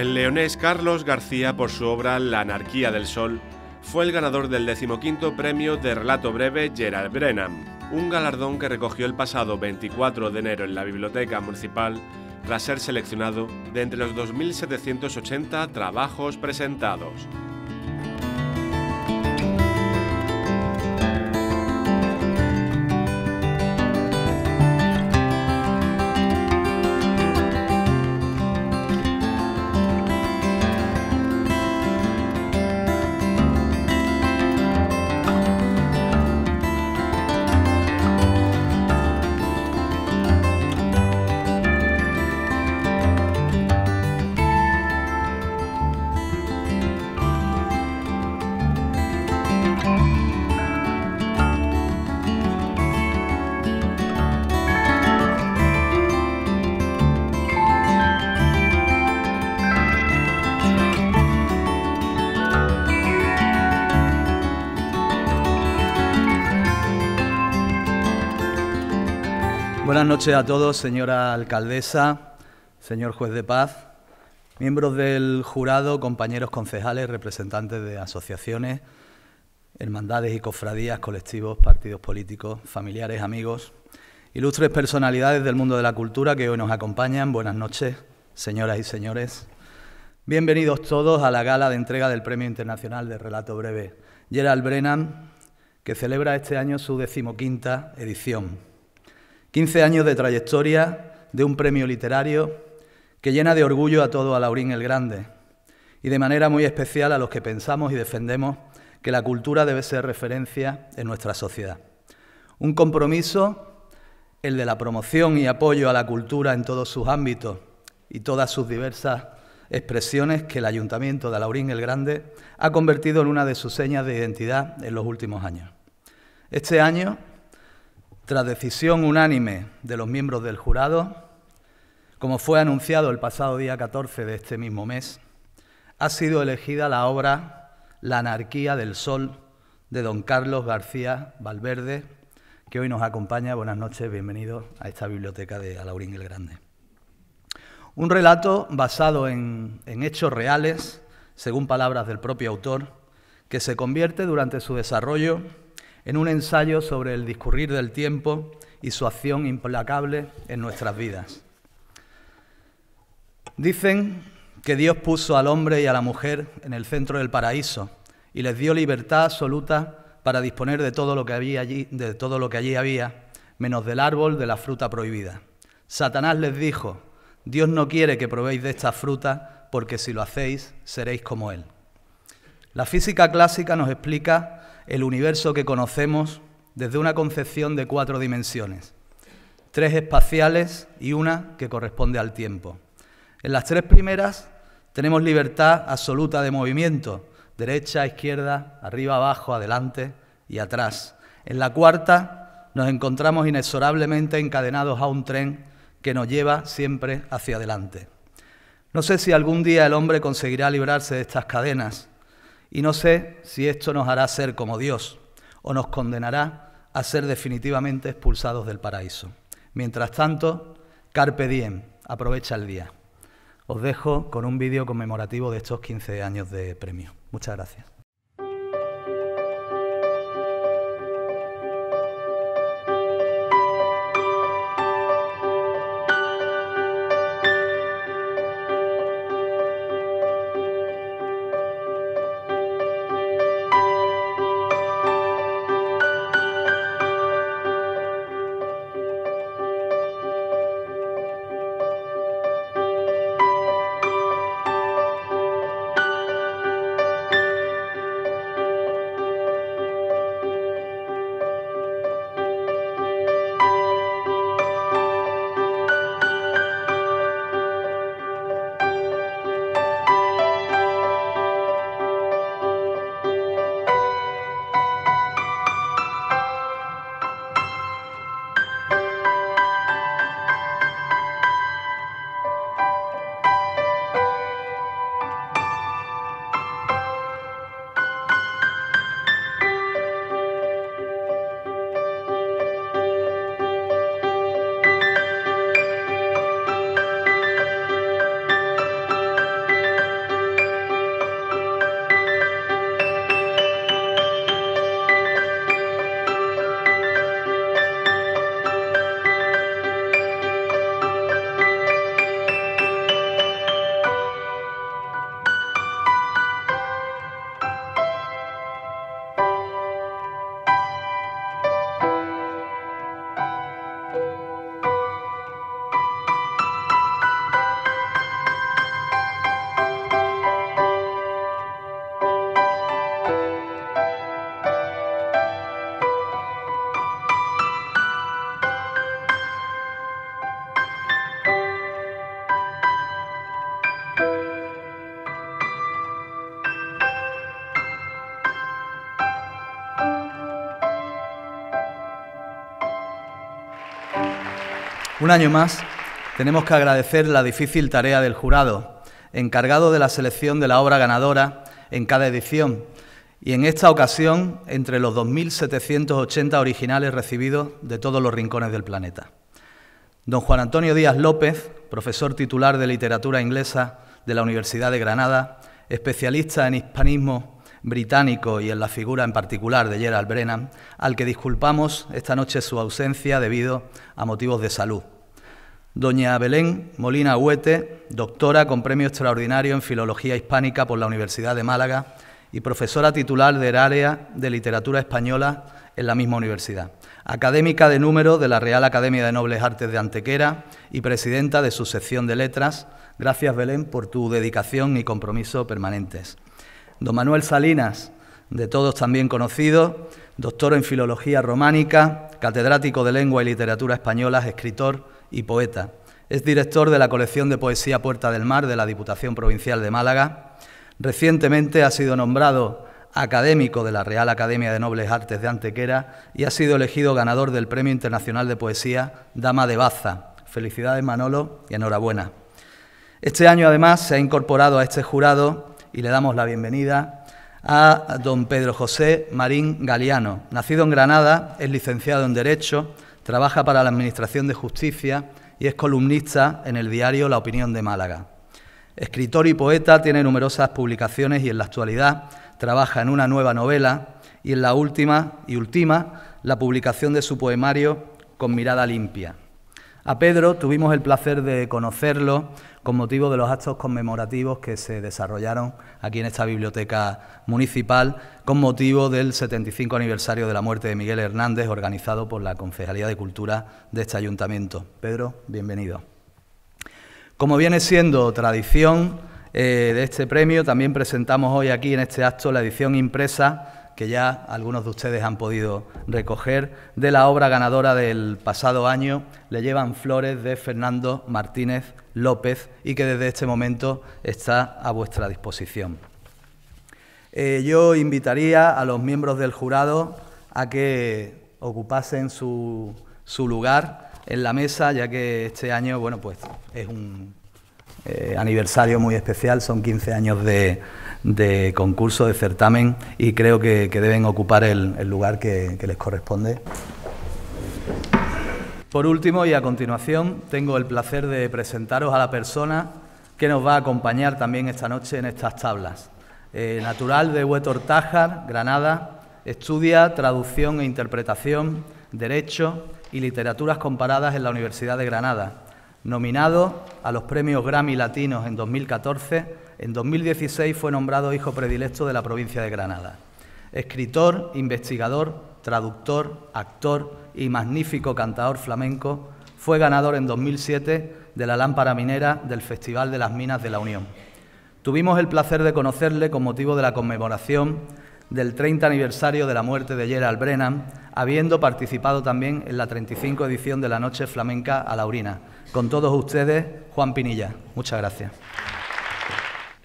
El leonés Carlos García, por su obra La anarquía del sol, fue el ganador del 15º premio de relato breve Gerald Brennan, un galardón que recogió el pasado 24 de enero en la Biblioteca Municipal tras ser seleccionado de entre los 2.780 trabajos presentados. Buenas noches a todos, señora alcaldesa, señor juez de paz, miembros del jurado, compañeros concejales, representantes de asociaciones, hermandades y cofradías, colectivos, partidos políticos, familiares, amigos, ilustres personalidades del mundo de la cultura que hoy nos acompañan. Buenas noches, señoras y señores. Bienvenidos todos a la gala de entrega del Premio Internacional de Relato Breve Gerald Brennan, que celebra este año su 15ª edición. 15 años de trayectoria de un premio literario que llena de orgullo a todo Alhaurín el Grande y de manera muy especial a los que pensamos y defendemos que la cultura debe ser referencia en nuestra sociedad. Un compromiso, el de la promoción y apoyo a la cultura en todos sus ámbitos y todas sus diversas expresiones que el Ayuntamiento de Alhaurín el Grande ha convertido en una de sus señas de identidad en los últimos años. Este año, tras decisión unánime de los miembros del jurado, como fue anunciado el pasado día 14 de este mismo mes, ha sido elegida la obra La anarquía del sol de don Carlos García Valverde, que hoy nos acompaña. Buenas noches, bienvenido a esta biblioteca de Alhaurín el Grande. Un relato basado en hechos reales, según palabras del propio autor, que se convierte durante su desarrollo en un ensayo sobre el discurrir del tiempo y su acción implacable en nuestras vidas. Dicen que Dios puso al hombre y a la mujer en el centro del paraíso y les dio libertad absoluta para disponer de todo lo que allí había, menos del árbol de la fruta prohibida. Satanás les dijo: Dios no quiere que probéis de esta fruta, porque si lo hacéis, seréis como Él. La física clásica nos explica el universo que conocemos desde una concepción de 4 dimensiones, 3 espaciales y una que corresponde al tiempo. En las 3 primeras tenemos libertad absoluta de movimiento, derecha, izquierda, arriba, abajo, adelante y atrás. En la 4ª nos encontramos inexorablemente encadenados a un tren que nos lleva siempre hacia adelante. No sé si algún día el hombre conseguirá librarse de estas cadenas, y no sé si esto nos hará ser como Dios o nos condenará a ser definitivamente expulsados del paraíso. Mientras tanto, carpe diem, aprovecha el día. Os dejo con un vídeo conmemorativo de estos 15 años de premio. Muchas gracias. Un año más tenemos que agradecer la difícil tarea del jurado, encargado de la selección de la obra ganadora en cada edición, y en esta ocasión entre los 2.780 originales recibidos de todos los rincones del planeta. Don Juan Antonio Díaz López, profesor titular de Literatura Inglesa de la Universidad de Granada, especialista en hispanismo británico y en la figura en particular de Gerald Brennan, al que disculpamos esta noche su ausencia debido a motivos de salud. Doña Belén Molina Huete, doctora con premio extraordinario en Filología Hispánica por la Universidad de Málaga y profesora titular del área de Literatura Española en la misma universidad. Académica de número de la Real Academia de Nobles Artes de Antequera y presidenta de su sección de letras. Gracias, Belén, por tu dedicación y compromiso permanentes. Don Manuel Salinas, de todos también conocido, doctor en Filología Románica, catedrático de Lengua y Literatura Españolas, escritor y poeta. Es director de la colección de poesía Puerta del Mar de la Diputación Provincial de Málaga. Recientemente ha sido nombrado académico de la Real Academia de Nobles Artes de Antequera y ha sido elegido ganador del Premio Internacional de Poesía Dama de Baza. Felicidades, Manolo, y enhorabuena. Este año, además, se ha incorporado a este jurado y le damos la bienvenida a don Pedro José Marín Galiano. Nacido en Granada, es licenciado en Derecho, trabaja para la Administración de Justicia y es columnista en el diario La Opinión de Málaga. Escritor y poeta, tiene numerosas publicaciones y en la actualidad trabaja en una nueva novela y en la última, la publicación de su poemario Con mirada limpia. A Pedro tuvimos el placer de conocerlo con motivo de los actos conmemorativos que se desarrollaron aquí en esta biblioteca municipal con motivo del 75 aniversario de la muerte de Miguel Hernández, organizado por la Concejalía de Cultura de este ayuntamiento. Pedro, bienvenido. Como viene siendo tradición de este premio, también presentamos hoy aquí en este acto la edición impresa, que ya algunos de ustedes han podido recoger, de la obra ganadora del pasado año, Le llevan flores, de Fernando Martínez López, y que desde este momento está a vuestra disposición. Yo invitaría a los miembros del jurado a que ocupasen su lugar en la mesa, ya que este año, bueno, pues es un aniversario muy especial, son 15 años de concurso, de certamen, y creo que deben ocupar el lugar que les corresponde. Por último, y a continuación, tengo el placer de presentaros a la persona que nos va a acompañar también esta noche en estas tablas. Natural de Huetor-Tájar, Granada, estudia traducción e interpretación, Derecho y Literaturas Comparadas en la Universidad de Granada. Nominado a los premios Grammy Latinos en 2014, en 2016 fue nombrado hijo predilecto de la provincia de Granada. Escritor, investigador, traductor, actor y magnífico cantador flamenco, fue ganador en 2007 de la Lámpara Minera del Festival de las Minas de la Unión. Tuvimos el placer de conocerle con motivo de la conmemoración del 30 aniversario de la muerte de Gerald Brennan, habiendo participado también en la 35 edición de la Noche Flamenca a Laurina. Con todos ustedes, Juan Pinilla. Muchas gracias.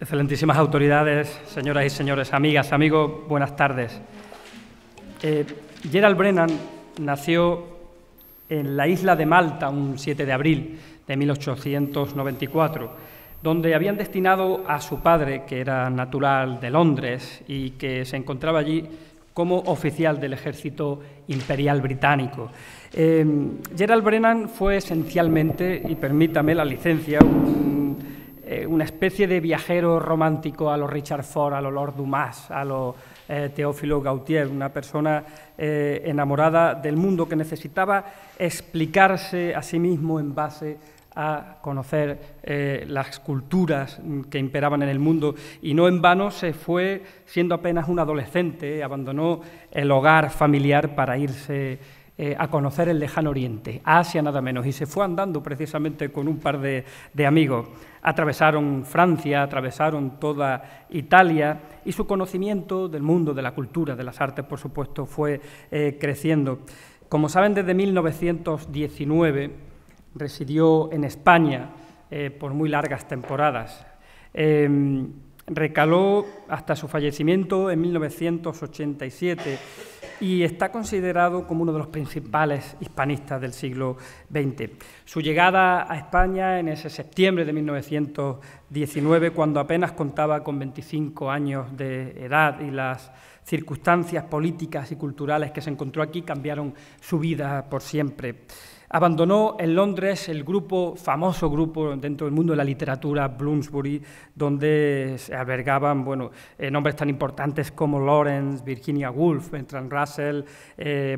Excelentísimas autoridades, señoras y señores, amigas, amigos, buenas tardes. Gerald Brennan nació en la isla de Malta un 7 de abril de 1894, donde habían destinado a su padre, que era natural de Londres y que se encontraba allí como oficial del ejército imperial británico. Gerald Brennan fue esencialmente, y permítame la licencia, una especie de viajero romántico a lo Richard Ford, a lo Lord Dumas, a lo Teófilo Gautier, una persona enamorada del mundo que necesitaba explicarse a sí mismo en base a conocer las culturas que imperaban en el mundo, y no en vano se fue, siendo apenas un adolescente, abandonó el hogar familiar para irse a conocer el lejano oriente, a Asia nada menos, y se fue andando precisamente con un par de amigos. Atravesaron Francia, atravesaron toda Italia, y su conocimiento del mundo, de la cultura, de las artes, por supuesto, fue creciendo. Como saben, desde 1919 residió en España por muy largas temporadas. Recaló hasta su fallecimiento en 1987 y está considerado como uno de los principales hispanistas del siglo XX. Su llegada a España en ese septiembre de 1919, cuando apenas contaba con 25 años de edad, y las circunstancias políticas y culturales que se encontró aquí cambiaron su vida por siempre. Abandonó en Londres el famoso grupo dentro del mundo de la literatura, Bloomsbury, donde se albergaban nombres tan importantes como Lawrence, Virginia Woolf, Bertrand Russell,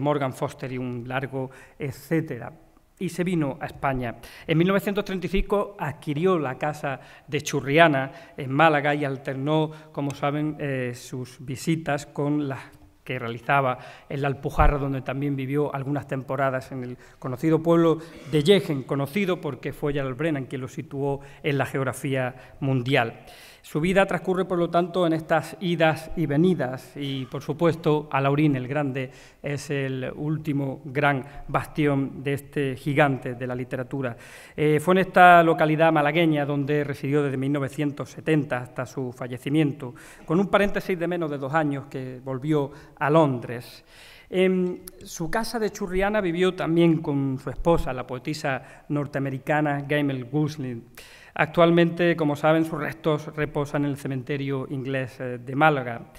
Morgan Foster y un largo etcétera. Y se vino a España. En 1935 adquirió la casa de Churriana en Málaga y alternó, como saben, sus visitas con las que realizaba en la Alpujarra, donde también vivió algunas temporadas, en el conocido pueblo de Yegen, conocido porque fue Gerald Brennan quien lo situó en la geografía mundial. Su vida transcurre, por lo tanto, en estas idas y venidas y, por supuesto, Alhaurín el Grande es el último gran bastión de este gigante de la literatura. Fue en esta localidad malagueña donde residió desde 1970 hasta su fallecimiento, con un paréntesis de menos de 2 años que volvió a Londres. En su casa de Churriana vivió también con su esposa, la poetisa norteamericana Gamel Gosling. Actualmente, como saben, sus restos reposan en el cementerio inglés de Málaga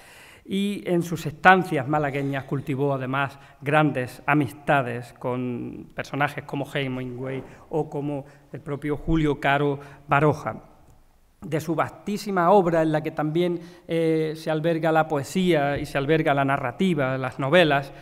y en sus estancias malagueñas cultivó además grandes amistades con personajes como Hemingway o como el propio Julio Caro Baroja. De su vastísima obra, en la que también se alberga la poesía y se alberga la narrativa, las novelas,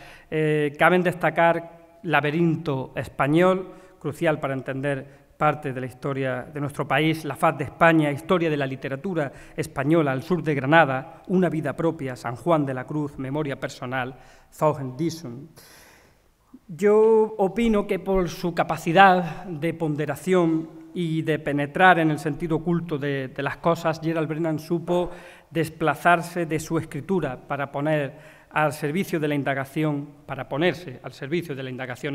caben destacar Laberinto español, crucial para entender parte de la historia de nuestro país, La faz de España, Historia de la literatura española al sur de Granada, Una vida propia, San Juan de la Cruz, Memoria personal, Thorn-Dixon. Yo opino que por su capacidad de ponderación y de penetrar en el sentido oculto de las cosas, Gerald Brennan supo desplazarse de su escritura para ponerse al servicio de la indagación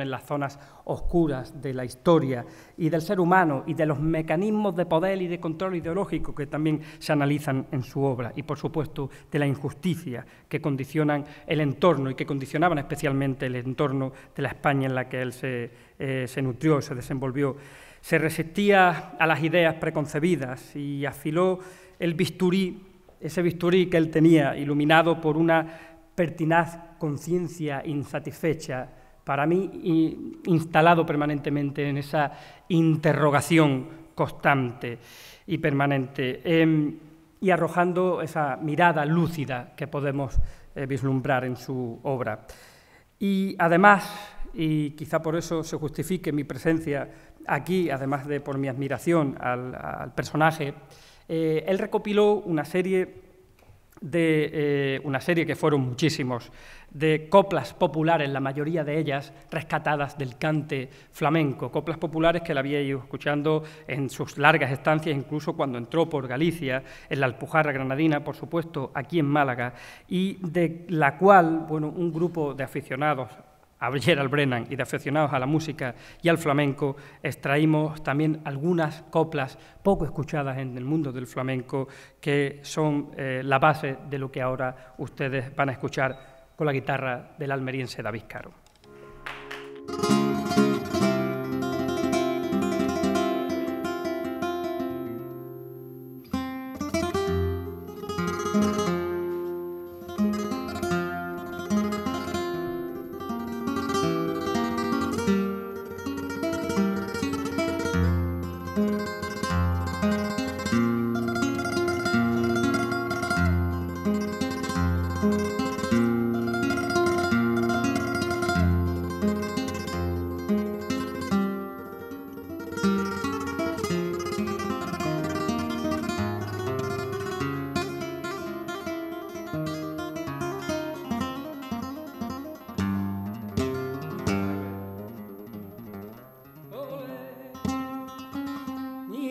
en las zonas oscuras de la historia y del ser humano y de los mecanismos de poder y de control ideológico que también se analizan en su obra y, por supuesto, de la injusticia que condicionan el entorno y que condicionaban especialmente el entorno de la España en la que él se nutrió, se desenvolvió. Se resistía a las ideas preconcebidas y afiló el bisturí, ese bisturí que él tenía, iluminado por una pertinaz conciencia insatisfecha, para mí instalado permanentemente en esa interrogación constante y permanente, y arrojando esa mirada lúcida que podemos vislumbrar en su obra. Y además, y quizá por eso se justifique mi presencia aquí, además de por mi admiración al personaje, él recopiló una serie que fueron muchísimos, de coplas populares, la mayoría de ellas rescatadas del cante flamenco, coplas populares que la había ido escuchando en sus largas estancias, incluso cuando entró por Galicia, en la Alpujarra granadina, por supuesto, aquí en Málaga, y de la cual, un grupo de aficionados a Gerald Brennan y de aficionados a la música y al flamenco, extraímos también algunas coplas poco escuchadas en el mundo del flamenco que son la base de lo que ahora ustedes van a escuchar con la guitarra del almeriense David Caro.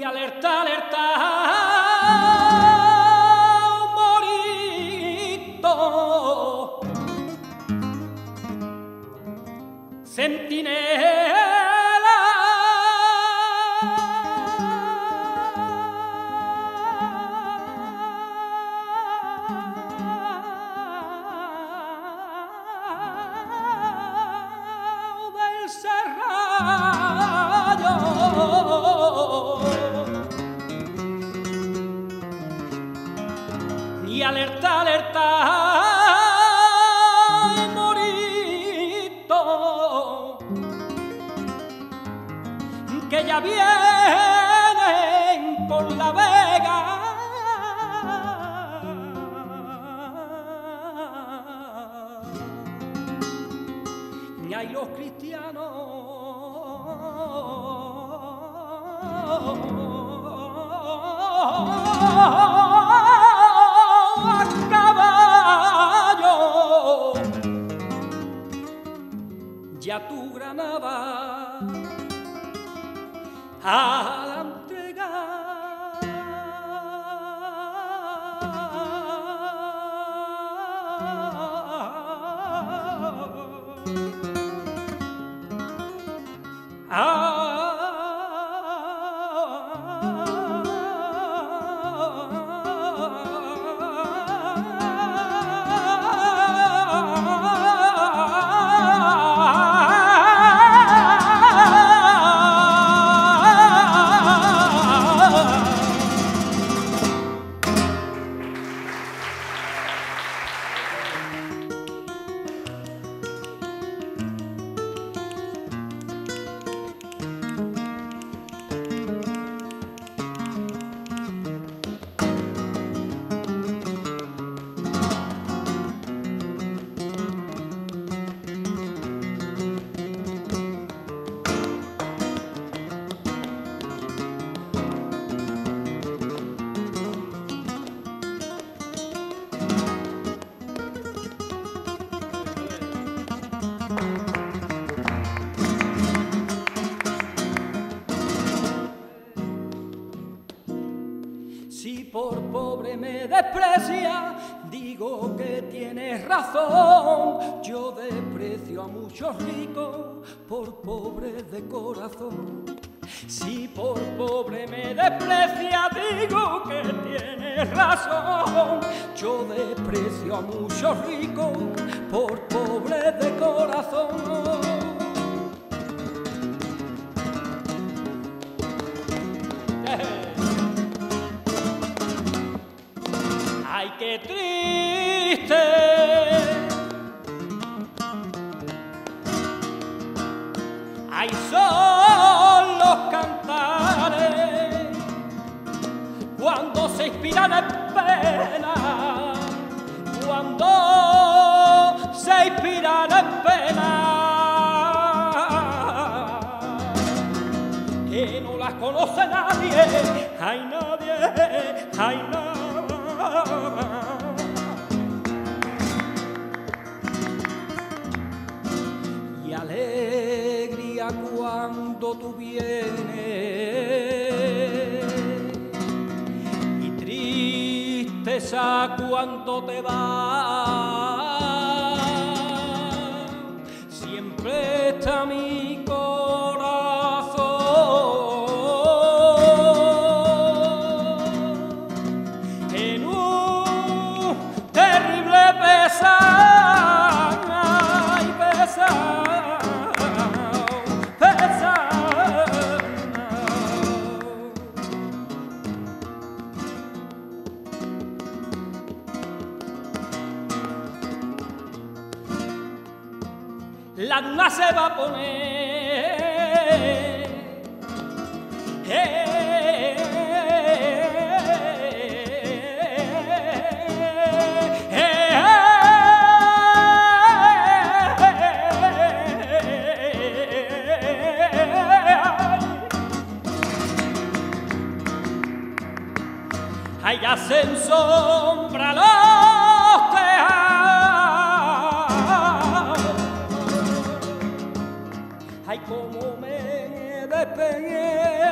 Alerta, alerta, morito, centinela, ya vienen por la vega. Y los cristianos a caballo, ya tu Granada a la entrega. Si por pobre me desprecia, digo que tienes razón. Yo desprecio a muchos ricos por pobres de corazón. Si por pobre me desprecia, digo que tienes razón. Yo desprecio a muchos ricos por pobres de corazón. ¡Ay, qué triste! ¡Ay, son los cantares cuando se inspiran en pena! Cuando se inspiran en pena, que no las conoce nadie, ¡ay, nadie! ¡Ay, nadie! Y alegría cuando tú vienes y tristeza cuando te vas. Siempre está mi la luna se va a poner ay, ya se ensombra los tejados. Ay, cómo me despediré.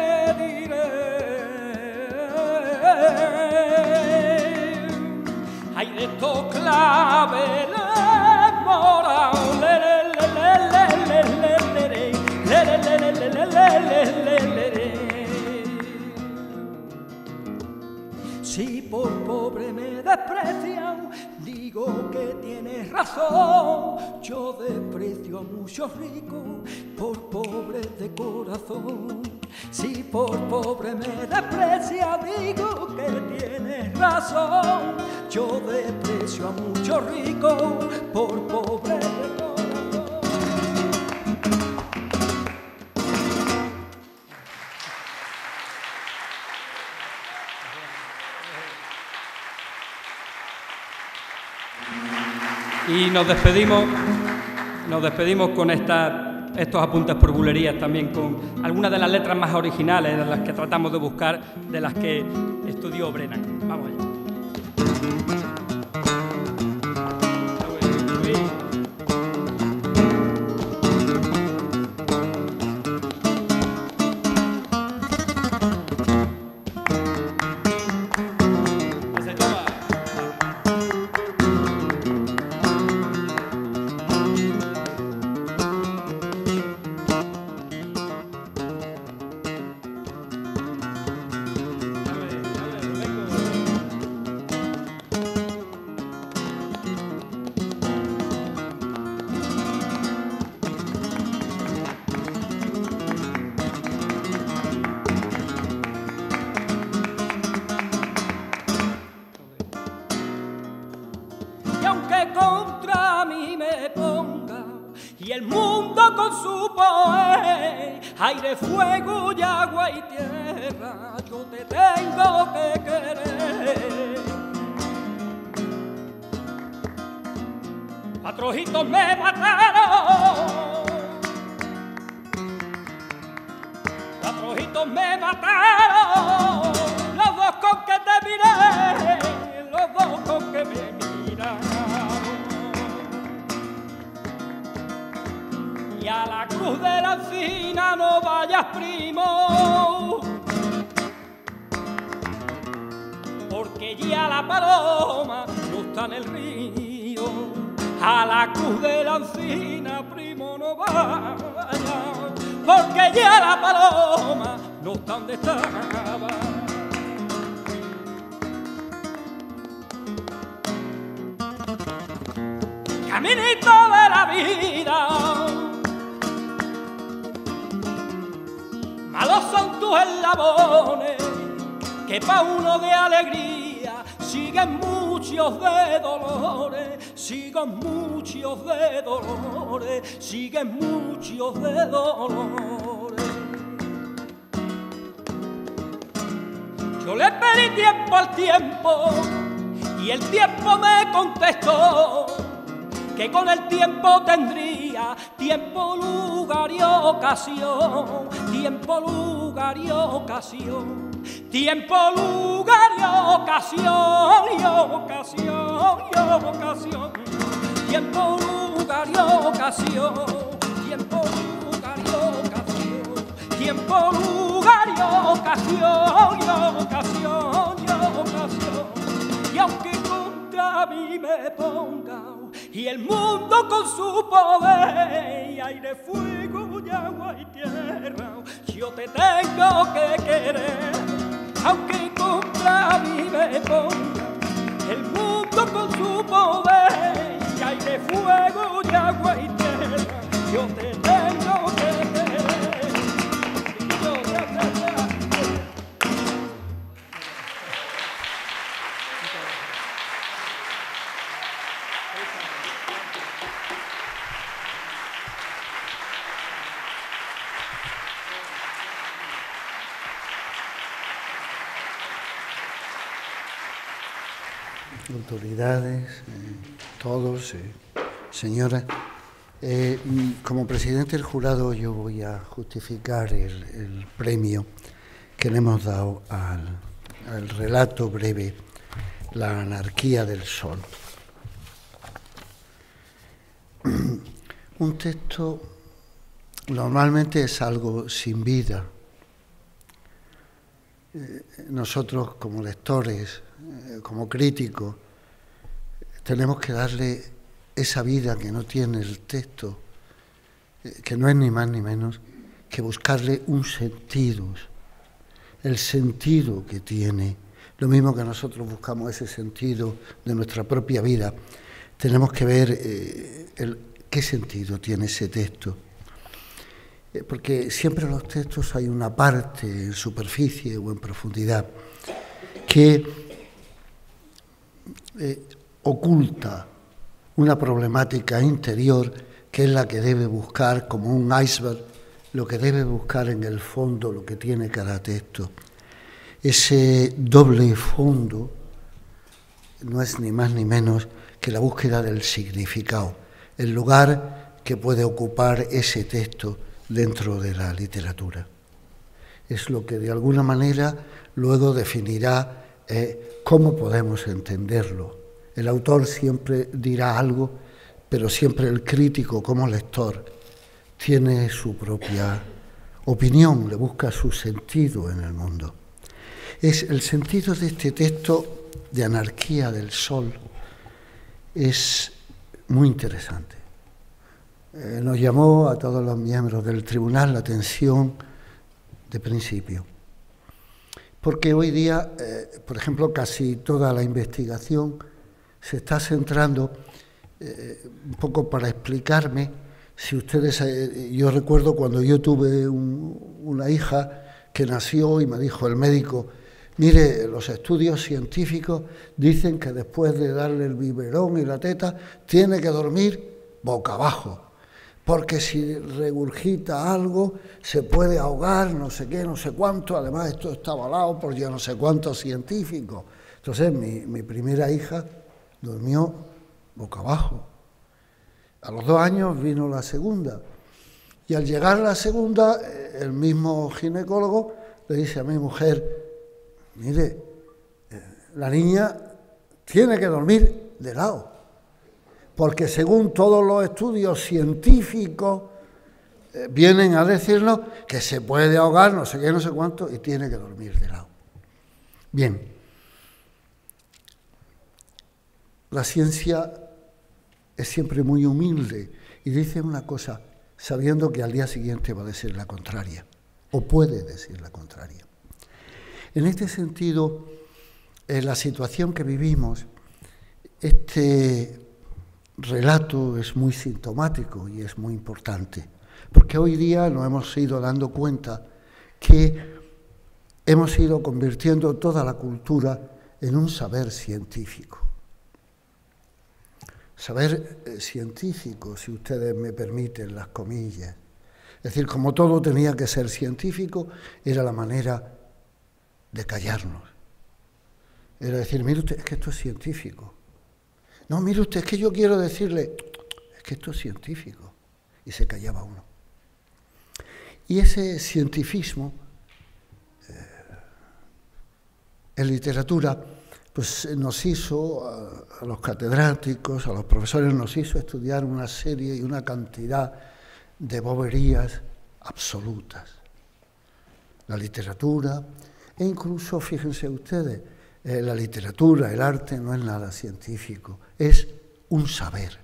Ay, de estos claveles morados. Si por pobre me desprecian, digo que tienes razón. Yo desprecio a muchos ricos por pobres de corazón. Si por pobre me desprecia, digo que tienes razón. Yo desprecio a muchos ricos por pobres de corazón. Y nos despedimos con estos apuntes por bulerías, también con algunas de las letras más originales, de las que tratamos de buscar, de las que estudió Brennan. Vamos allá. Aire, fuego y agua y tierra, yo te tengo que querer. 4 hijitos me mataron, 4 hijitos me mataron, los 2 con que te miré, los 2 con que me miraron. Y a la cruz de la encina no vayas, primo, porque ya la paloma no está en el río. A la cruz de la encina, primo, no vayas, porque ya la paloma no está donde estaba. Caminito de la vida, malos son tus eslabones, que pa' uno de alegría siguen muchos de dolores, siguen muchos de dolores, siguen muchos de dolores. Yo le pedí tiempo al tiempo y el tiempo me contestó que con el tiempo tendría tiempo, lugar y ocasión, tiempo, lugar y ocasión, tiempo, lugar y ocasión, y ocasión, y ocasión, tiempo, lugar y ocasión, tiempo, lugar y ocasión, tiempo, lugar y ocasión, y ocasión, y ocasión. Y aunque contra mí me ponga y el mundo con su poder, y aire, fuego y agua y tierra, yo te tengo que querer. Aunque contra mí me ponga el mundo con su poder, y aire, fuego y agua y tierra, yo te tengo que querer. Autoridades, todos, señoras, como presidente del jurado yo voy a justificar el premio que le hemos dado al relato breve La anarquía del sol. Un texto normalmente es algo sin vida. Nosotros como lectores, como críticos, tenemos que darle esa vida que no tiene el texto, que no es ni más ni menos que buscarle un sentido, el sentido que tiene. Lo mismo que nosotros buscamos ese sentido de nuestra propia vida, tenemos que ver qué sentido tiene ese texto. Porque siempre en los textos hay una parte en superficie o en profundidad que oculta una problemática interior que es la que debe buscar, como un iceberg, lo que debe buscar en el fondo, lo que tiene cada texto. Ese doble fondo no es ni más ni menos que la búsqueda del significado, el lugar que puede ocupar ese texto dentro de la literatura. Es lo que de alguna manera luego definirá cómo podemos entenderlo. El autor siempre dirá algo, pero siempre el crítico como lector tiene su propia opinión, le busca su sentido en el mundo. Es el sentido de este texto de Anarquía del Sol es muy interesante. Nos llamó a todos los miembros del tribunal la atención de principio. Porque hoy día, por ejemplo, casi toda la investigación se está centrando, un poco para explicarme, si ustedes, yo recuerdo cuando yo tuve una hija que nació y me dijo el médico, mire, los estudios científicos dicen que después de darle el biberón y la teta tiene que dormir boca abajo, porque si regurgita algo se puede ahogar, no sé qué, no sé cuánto, además esto está avalado por ya no sé cuántos científicos. Entonces mi primera hija durmió boca abajo. A los 2 años vino la segunda, y al llegar la segunda, el mismo ginecólogo le dice a mi mujer, mire, la niña tiene que dormir de lado, porque según todos los estudios científicos vienen a decirnos que se puede ahogar, no sé qué, no sé cuánto, y tiene que dormir de lado. Bien, la ciencia es siempre muy humilde y dice una cosa sabiendo que al día siguiente va a decir la contraria, o puede decir la contraria. En este sentido, en la situación que vivimos, este relato es muy sintomático y es muy importante, porque hoy día nos hemos ido dando cuenta que hemos ido convirtiendo toda la cultura en un saber científico. Saber científico, si ustedes me permiten las comillas. Es decir, como todo tenía que ser científico, era la manera de callarnos. Era decir, mire usted, es que esto es científico. No, mire usted, es que yo quiero decirle, es que esto es científico. Y se callaba uno. Y ese cientifismo, en literatura, pues nos hizo, a los catedráticos, a los profesores, nos hizo estudiar una serie y una cantidad de boberías absolutas. La literatura, e incluso, fíjense ustedes, la literatura, el arte no es nada científico, es un saber,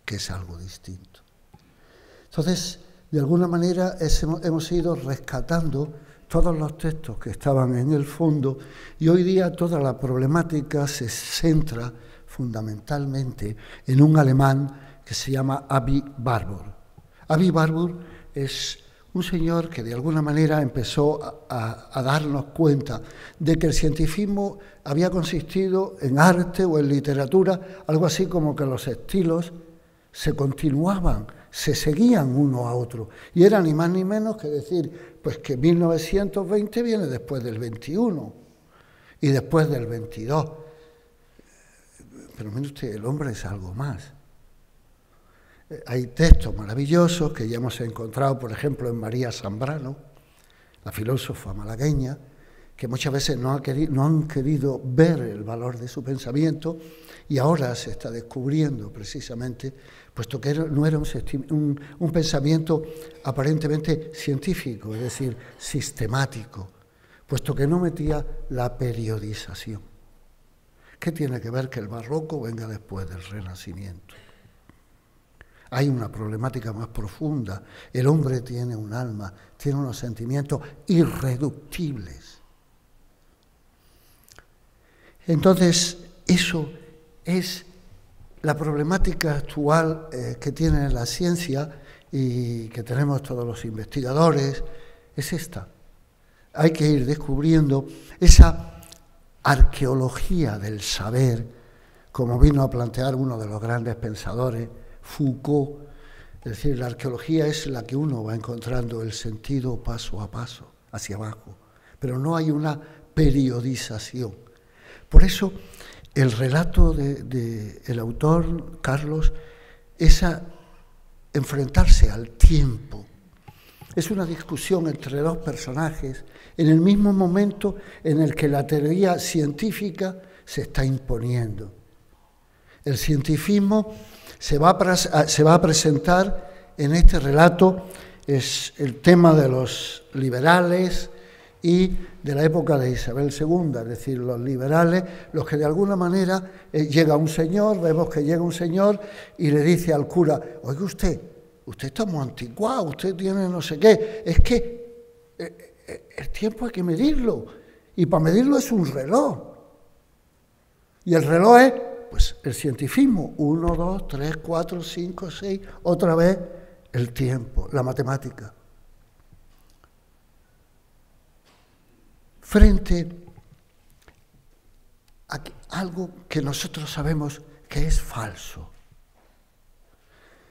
que es algo distinto. Entonces, de alguna manera hemos ido rescatando todos los textos que estaban en el fondo, y hoy día toda la problemática se centra fundamentalmente en un alemán que se llama Aby Warburg. Aby Warburg es un señor que de alguna manera empezó a darnos cuenta de que el cientifismo había consistido en arte o en literatura, algo así como que los estilos se continuaban, se seguían uno a otro, y era ni más ni menos que decir, pues que 1920 viene después del 21 y después del 22. Pero mire usted, el hombre es algo más. Hay textos maravillosos que ya hemos encontrado, por ejemplo, en María Zambrano, la filósofa malagueña, que muchas veces no han querido ver el valor de su pensamiento, y ahora se está descubriendo precisamente, puesto que no era un pensamiento aparentemente científico, es decir, sistemático, puesto que no metía la periodización. ¿Qué tiene que ver que el barroco venga después del Renacimiento? Hay una problemática más profunda. El hombre tiene un alma, tiene unos sentimientos irreductibles. Entonces, eso es la problemática actual que tiene la ciencia y que tenemos todos los investigadores, es esta. Hay que ir descubriendo esa arqueología del saber, como vino a plantear uno de los grandes pensadores, Foucault. Es decir, la arqueología es la que uno va encontrando el sentido paso a paso, hacia abajo, pero no hay una periodización. Por eso, el relato del autor, Carlos, es enfrentarse al tiempo. Es una discusión entre dos personajes en el mismo momento en el que la teoría científica se está imponiendo. El cientifismo se va a presentar en este relato, es el tema de los liberales y de la época de Isabel II, es decir, los liberales, los que de alguna manera llega un señor, vemos que llega un señor y le dice al cura: oiga usted está muy anticuado, usted tiene no sé qué, es que el tiempo hay que medirlo, y para medirlo es un reloj. Y el reloj es, pues, el cientifismo, 1, 2, 3, 4, 5, 6, otra vez el tiempo, la matemática. Frente a algo que nosotros sabemos que es falso.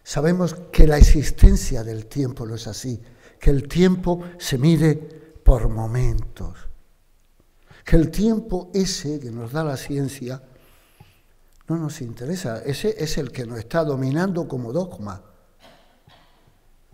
Sabemos que la existencia del tiempo no es así, que el tiempo se mide por momentos, que el tiempo ese que nos da la ciencia no nos interesa, ese es el que nos está dominando como dogma.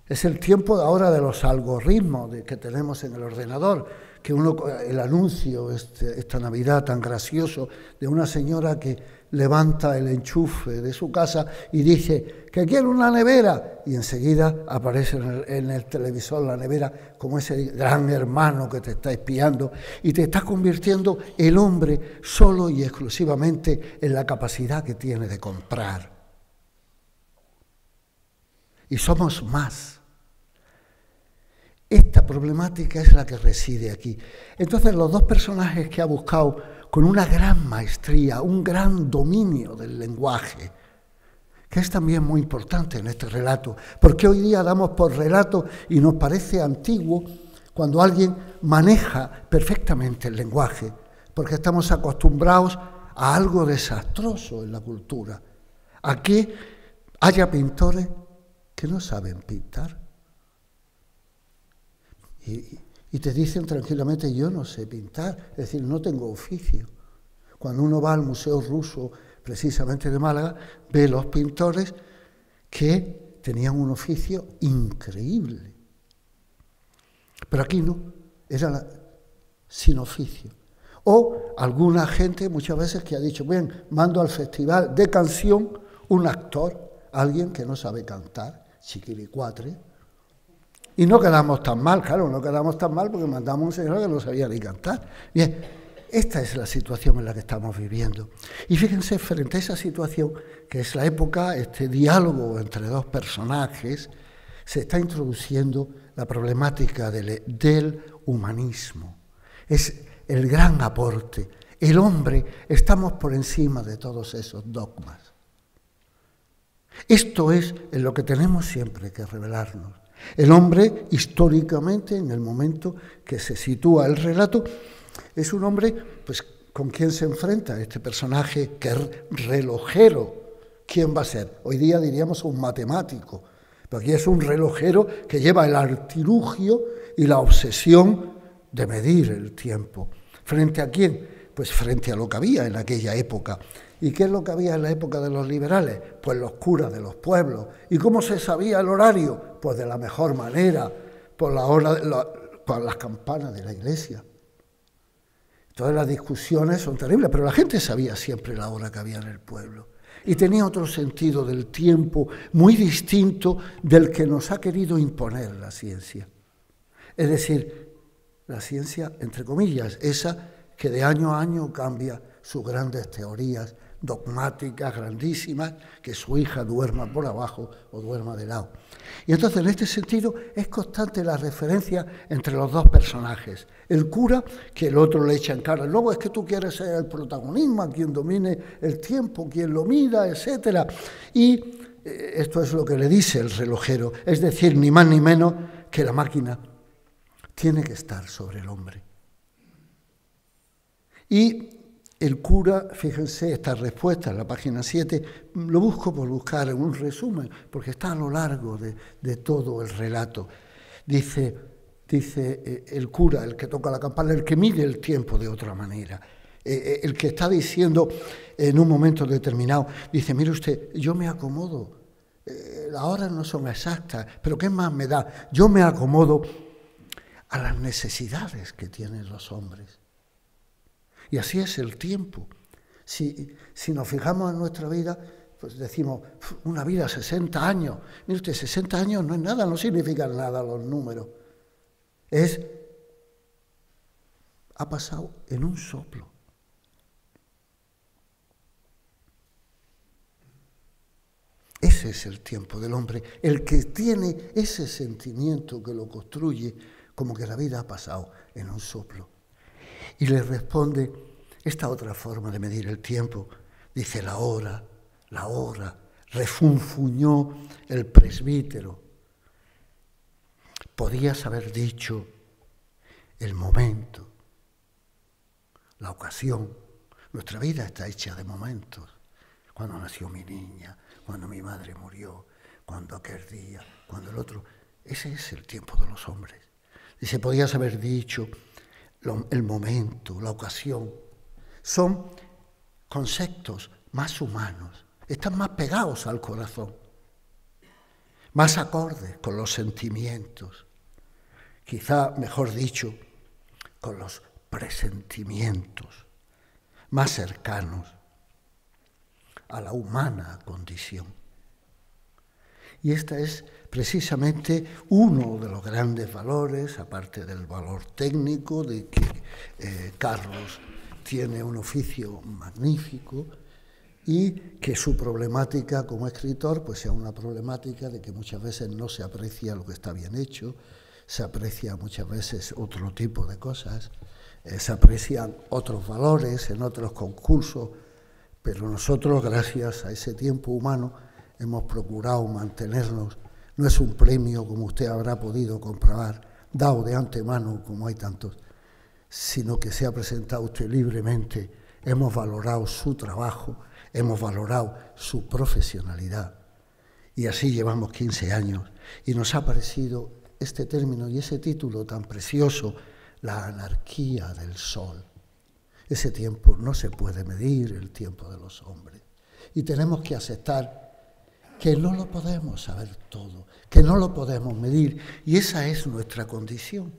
Es el tiempo ahora de los algoritmos que tenemos en el ordenador, que el anuncio esta Navidad tan gracioso de una señora que levanta el enchufe de su casa y dice que quiere una nevera, y enseguida aparece en el televisor la nevera como ese gran hermano que te está espiando y te está convirtiendo el hombre solo y exclusivamente en la capacidad que tiene de comprar. Y somos más. Esta problemática es la que reside aquí. Entonces, los dos personajes que ha buscado con una gran maestría, un gran dominio del lenguaje, que es también muy importante en este relato, porque hoy día damos por relato y nos parece antiguo cuando alguien maneja perfectamente el lenguaje, porque estamos acostumbrados a algo desastroso en la cultura, a que haya pintores que no saben pintar. Y te dicen tranquilamente: yo no sé pintar, es decir, no tengo oficio. Cuando uno va al Museo Ruso, precisamente de Málaga, ve los pintores que tenían un oficio increíble. Pero aquí no, era sin oficio. O alguna gente muchas veces que ha dicho: bien, mando al festival de canción un actor, alguien que no sabe cantar, chiquilicuatre. Y no quedamos tan mal, claro, no quedamos tan mal porque mandamos a un señor que no sabía ni cantar. Bien, esta es la situación en la que estamos viviendo. Y fíjense, frente a esa situación, que es la época, este diálogo entre dos personajes, se está introduciendo la problemática del humanismo. Es el gran aporte. El hombre, estamos por encima de todos esos dogmas. Esto es en lo que tenemos siempre que revelarnos. El hombre, históricamente, en el momento que se sitúa el relato, es un hombre, pues, ¿con quién se enfrenta este personaje que es relojero? ¿Quién va a ser? Hoy día diríamos un matemático, pero aquí es un relojero que lleva el artilugio y la obsesión de medir el tiempo. ¿Frente a quién? Pues frente a lo que había en aquella época. ¿Y qué es lo que había en la época de los liberales? Pues los curas de los pueblos. ¿Y cómo se sabía el horario? Pues de la mejor manera, por la hora, por las campanas de la iglesia. Todas las discusiones son terribles, pero la gente sabía siempre la hora que había en el pueblo. Y tenía otro sentido del tiempo muy distinto del que nos ha querido imponer la ciencia. Es decir, la ciencia, entre comillas, esa que de año a año cambia sus grandes teorías dogmáticas, grandísimas, que su hija duerma por abajo o duerma de lado. Y entonces, en este sentido, es constante la referencia entre los dos personajes. El cura, que el otro le echa en cara: luego es que tú quieres ser el protagonismo, quien domine el tiempo, quien lo mida, etc. Y esto es lo que le dice el relojero, es decir, ni más ni menos que la máquina tiene que estar sobre el hombre. Y el cura, fíjense, esta respuesta en la página 7, lo busco por buscar en un resumen, porque está a lo largo de todo el relato. Dice el cura, el que toca la campana, el que mide el tiempo de otra manera. El que está diciendo en un momento determinado, dice, mire usted, yo me acomodo, las horas no son exactas, pero ¿qué más me da? Yo me acomodo a las necesidades que tienen los hombres. Y así es el tiempo. Si nos fijamos en nuestra vida, pues decimos, una vida 60 años. Mire usted, 60 años no es nada, no significan nada los números. Ha pasado en un soplo. Ese es el tiempo del hombre, el que tiene ese sentimiento que lo construye, como que la vida ha pasado en un soplo. Y le responde esta otra forma de medir el tiempo. Dice la hora, refunfuñó el presbítero. Podías haber dicho el momento, la ocasión. Nuestra vida está hecha de momentos. Cuando nació mi niña, cuando mi madre murió, cuando aquel día, cuando el otro. Ese es el tiempo de los hombres. Dice, podías haber dicho el momento, la ocasión. Son conceptos más humanos, están más pegados al corazón, más acordes con los sentimientos, quizá, mejor dicho, con los presentimientos, más cercanos a la humana condición. Y este es precisamente uno de los grandes valores, aparte del valor técnico, de que Carlos tiene un oficio magnífico y que su problemática como escritor pues sea una problemática de que muchas veces no se aprecia lo que está bien hecho, se aprecia muchas veces otro tipo de cosas, se aprecian otros valores en otros concursos, pero nosotros, gracias a ese tiempo humano, hemos procurado mantenernos. No es un premio, como usted habrá podido comprobar, dado de antemano, como hay tantos, sino que se ha presentado usted libremente. Hemos valorado su trabajo, hemos valorado su profesionalidad. Y así llevamos 15 años. Y nos ha parecido este término y ese título tan precioso, la anarquía del sol. Ese tiempo no se puede medir, el tiempo de los hombres. Y tenemos que aceptar que no lo podemos saber todo, que no lo podemos medir. Y esa es nuestra condición.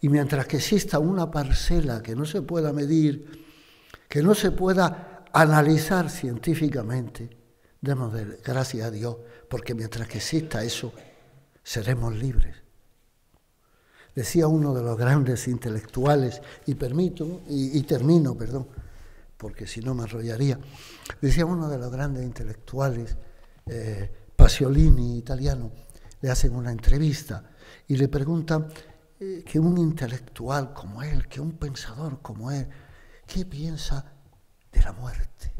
Y mientras que exista una parcela que no se pueda medir, que no se pueda analizar científicamente, demos gracias a Dios, porque mientras que exista eso, seremos libres. Decía uno de los grandes intelectuales, y termino, porque si no me enrollaría, decía uno de los grandes intelectuales, Pasolini, italiano, le hacen una entrevista y le preguntan que un intelectual como él, que un pensador como él, ¿qué piensa de la muerte?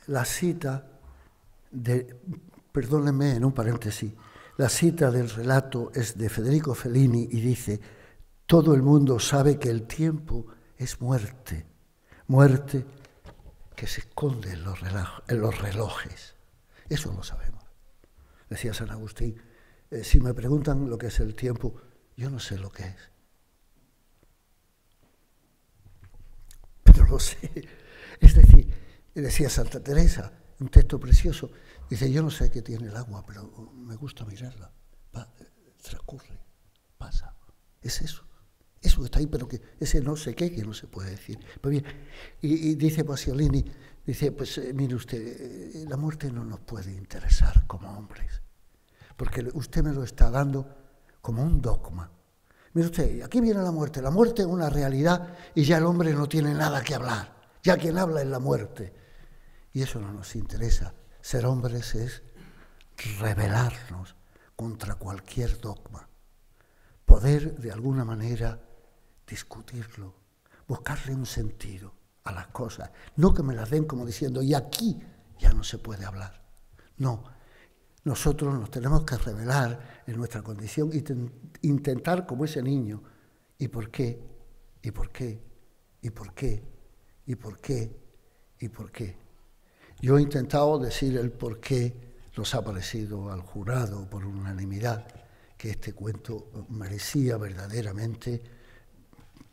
La cita perdónenme en un paréntesis, la cita del relato es de Federico Fellini y dice, todo el mundo sabe que el tiempo es muerte, muerte que se esconde en los relojes. Eso lo sabemos. Decía San Agustín, si me preguntan lo que es el tiempo, yo no sé lo que es. Pero lo sé. Es decir, decía Santa Teresa, un texto precioso, dice, yo no sé qué tiene el agua, pero me gusta mirarla. Transcurre, pasa. Es eso. Eso que está ahí, pero que ese no sé qué, que no se puede decir. Pues bien, y dice Pasolini, dice, pues mire usted, la muerte no nos puede interesar como hombres, porque usted me lo está dando como un dogma. Mire usted, aquí viene la muerte es una realidad y ya el hombre no tiene nada que hablar, ya quien habla es la muerte. Y eso no nos interesa. Ser hombres es rebelarnos contra cualquier dogma, poder de alguna manera discutirlo, buscarle un sentido a las cosas, no que me las den como diciendo, y aquí ya no se puede hablar. No, nosotros nos tenemos que revelar en nuestra condición y intentar como ese niño, ¿y por qué? ¿Y por qué? ¿Y por qué? ¿Y por qué? ¿Y por qué? Yo he intentado decir el por qué nos ha parecido al jurado por unanimidad que este cuento merecía verdaderamente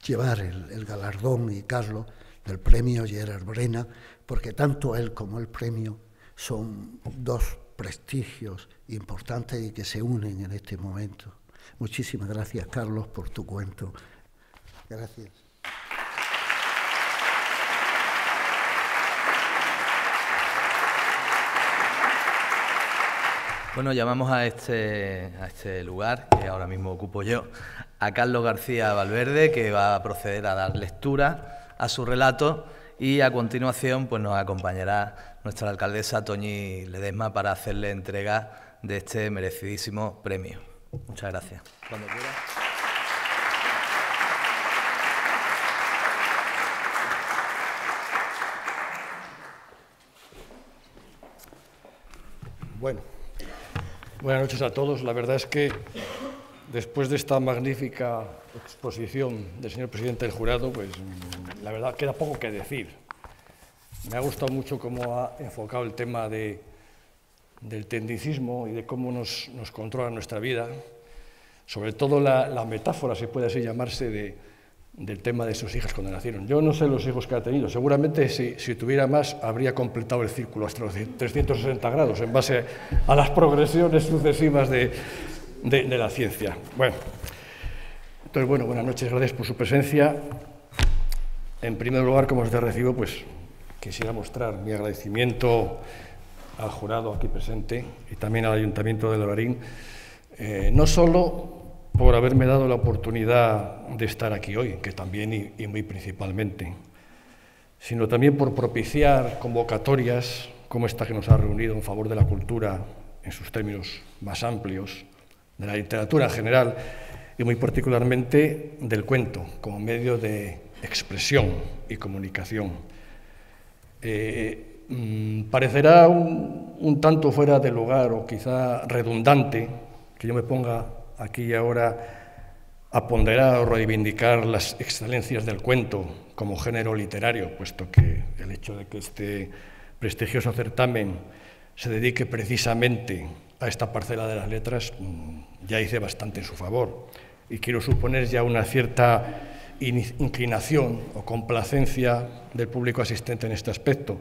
llevar el galardón, y Carlos, del premio Gerard Brennan, porque tanto él como el premio son dos prestigios importantes y que se unen en este momento. Muchísimas gracias, Carlos, por tu cuento. Gracias. Bueno, llamamos a este lugar, que ahora mismo ocupo yo, a Carlos García Valverde, que va a proceder a dar lectura a su relato, y a continuación pues nos acompañará nuestra alcaldesa Toñi Ledesma para hacerle entrega de este merecidísimo premio. Muchas gracias. Cuando quiera. Bueno, buenas noches a todos. La verdad es que después de esta magnífica exposición del señor presidente del jurado, pues la verdad queda poco que decir. Me ha gustado mucho cómo ha enfocado el tema del tecnicismo y de cómo nos controla nuestra vida, sobre todo la metáfora, si puede así llamarse, del tema de sus hijas cuando nacieron. Yo no sé los hijos que ha tenido, seguramente si tuviera más habría completado el círculo hasta los 360 grados en base a las progresiones sucesivas de la ciencia. Bueno, entonces, bueno, buenas noches, gracias por su presencia. En primer lugar, como os recibo, pues quisiera mostrar mi agradecimiento al jurado aquí presente y también al Ayuntamiento de Lavarín, no solo por haberme dado la oportunidad de estar aquí hoy, que también y muy principalmente, sino también por propiciar convocatorias como esta que nos ha reunido en favor de la cultura en sus términos más amplios, de la literatura en general y muy particularmente del cuento como medio de expresión y comunicación. Parecerá un tanto fuera de lugar o quizá redundante que yo me ponga aquí y ahora a ponderar o reivindicar las excelencias del cuento como género literario, puesto que el hecho de que este prestigioso certamen se dedique precisamente a esta parcela de las letras ya hice bastante en su favor, y quiero suponer ya una cierta inclinación o complacencia del público asistente en este aspecto.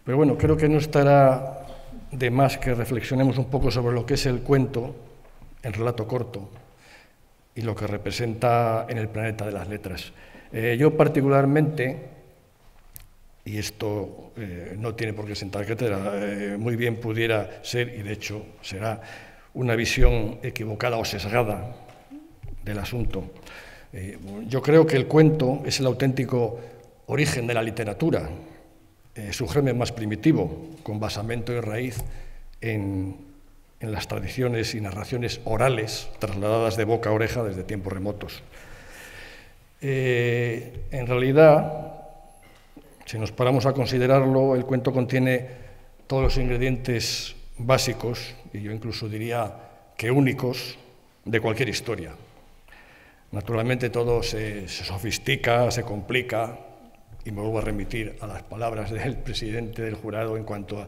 Pero bueno, creo que no estará de más que reflexionemos un poco sobre lo que es el cuento en relato corto y lo que representa en el planeta de las letras. Yo particularmente, y esto no tiene por qué sentar cátedra, muy bien pudiera ser, y de hecho será, una visión equivocada o sesgada del asunto. Yo creo que el cuento es el auténtico origen de la literatura, su germen más primitivo, con basamento y raíz en las tradiciones y narraciones orales trasladadas de boca a oreja desde tiempos remotos. En realidad, si nos paramos a considerarlo, el cuento contiene todos los ingredientes básicos, y yo incluso diría que únicos, de cualquier historia. Naturalmente todo se sofistica, se complica, y me vuelvo a remitir a las palabras del presidente del jurado en cuanto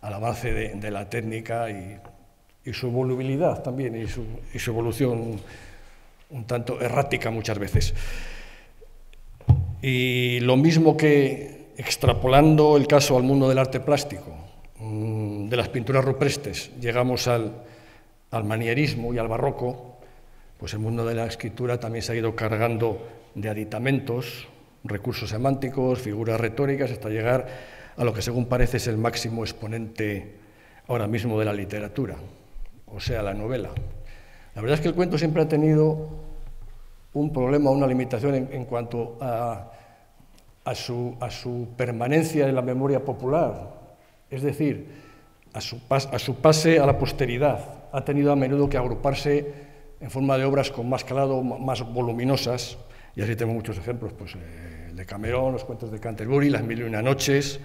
al avance de la técnica y su volubilidad también, y su evolución un tanto errática muchas veces. Y lo mismo que extrapolando el caso al mundo del arte plástico, de las pinturas rupestres, llegamos al manierismo y al barroco, pues el mundo de la escritura también se ha ido cargando de aditamentos, recursos semánticos, figuras retóricas, hasta llegar a lo que según parece es el máximo exponente ahora mismo de la literatura, o sea, la novela. La verdad es que el cuento siempre ha tenido un problema, una limitación en cuanto a su permanencia en la memoria popular, es decir, a su pase a la posteridad. Ha tenido a menudo que agruparse en forma de obras con más calado, más voluminosas, y así tengo muchos ejemplos, pues de Cameron, los cuentos de Canterbury, Las Mil y Una Noches.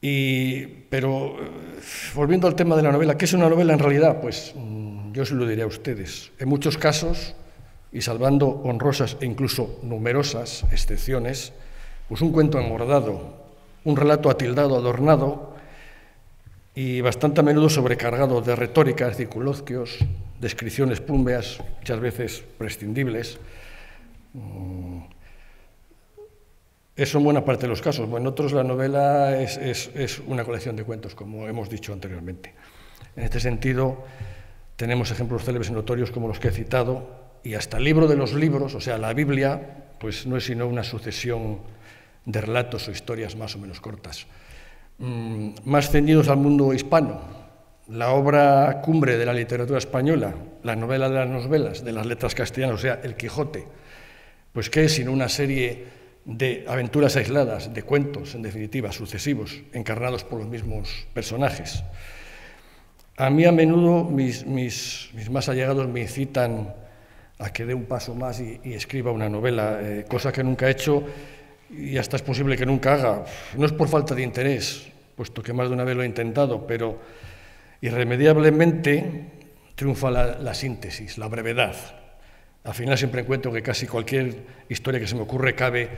Pero volviendo al tema de la novela, ¿qué es una novela en realidad? Pues yo se lo diré a ustedes. En muchos casos, y salvando honrosas e incluso numerosas excepciones, pues un cuento engordado, un relato atildado, adornado, y bastante a menudo sobrecargado de retóricas, circunloquios, descripciones púmbeas, muchas veces prescindibles. Eso en buena parte de los casos. En otros la novela es una colección de cuentos, como hemos dicho anteriormente. En este sentido, tenemos ejemplos célebres y notorios como los que he citado, y hasta el libro de los libros, o sea, la Biblia, pues no es sino una sucesión de relatos o historias más o menos cortas. Más ceñidos al mundo hispano, la obra cumbre de la literatura española, la novela de las novelas, de las letras castellanas, o sea, El Quijote, pues ¿qué es sino una serie de aventuras aisladas, de cuentos, en definitiva, sucesivos, encarnados por los mismos personajes? A mí a menudo mis más allegados me incitan a que dé un paso más y escriba una novela, cosa que nunca he hecho y hasta es posible que nunca haga. No es por falta de interés, puesto que más de una vez lo he intentado, pero irremediablemente triunfa la síntesis, la brevedad. Al final siempre encuentro que casi cualquier historia que se me ocurre cabe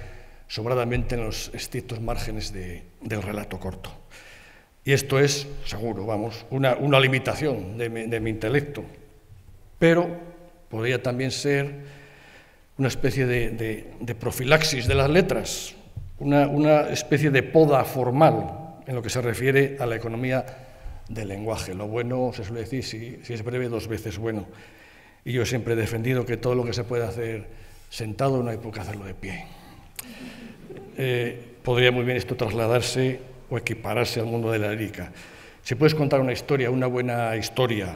sobradamente en los estrictos márgenes del relato corto. Y esto es, seguro, vamos, una limitación de mi intelecto, pero podría también ser una especie de profilaxis de las letras, una especie de poda formal en lo que se refiere a la economía del lenguaje. Lo bueno, se suele decir, si es breve, 2 veces bueno. Y yo siempre he defendido que todo lo que se puede hacer sentado no hay por qué hacerlo de pie. Podría muy bien esto trasladarse o equipararse al mundo de la lírica. Si puedes contar una historia, una buena historia,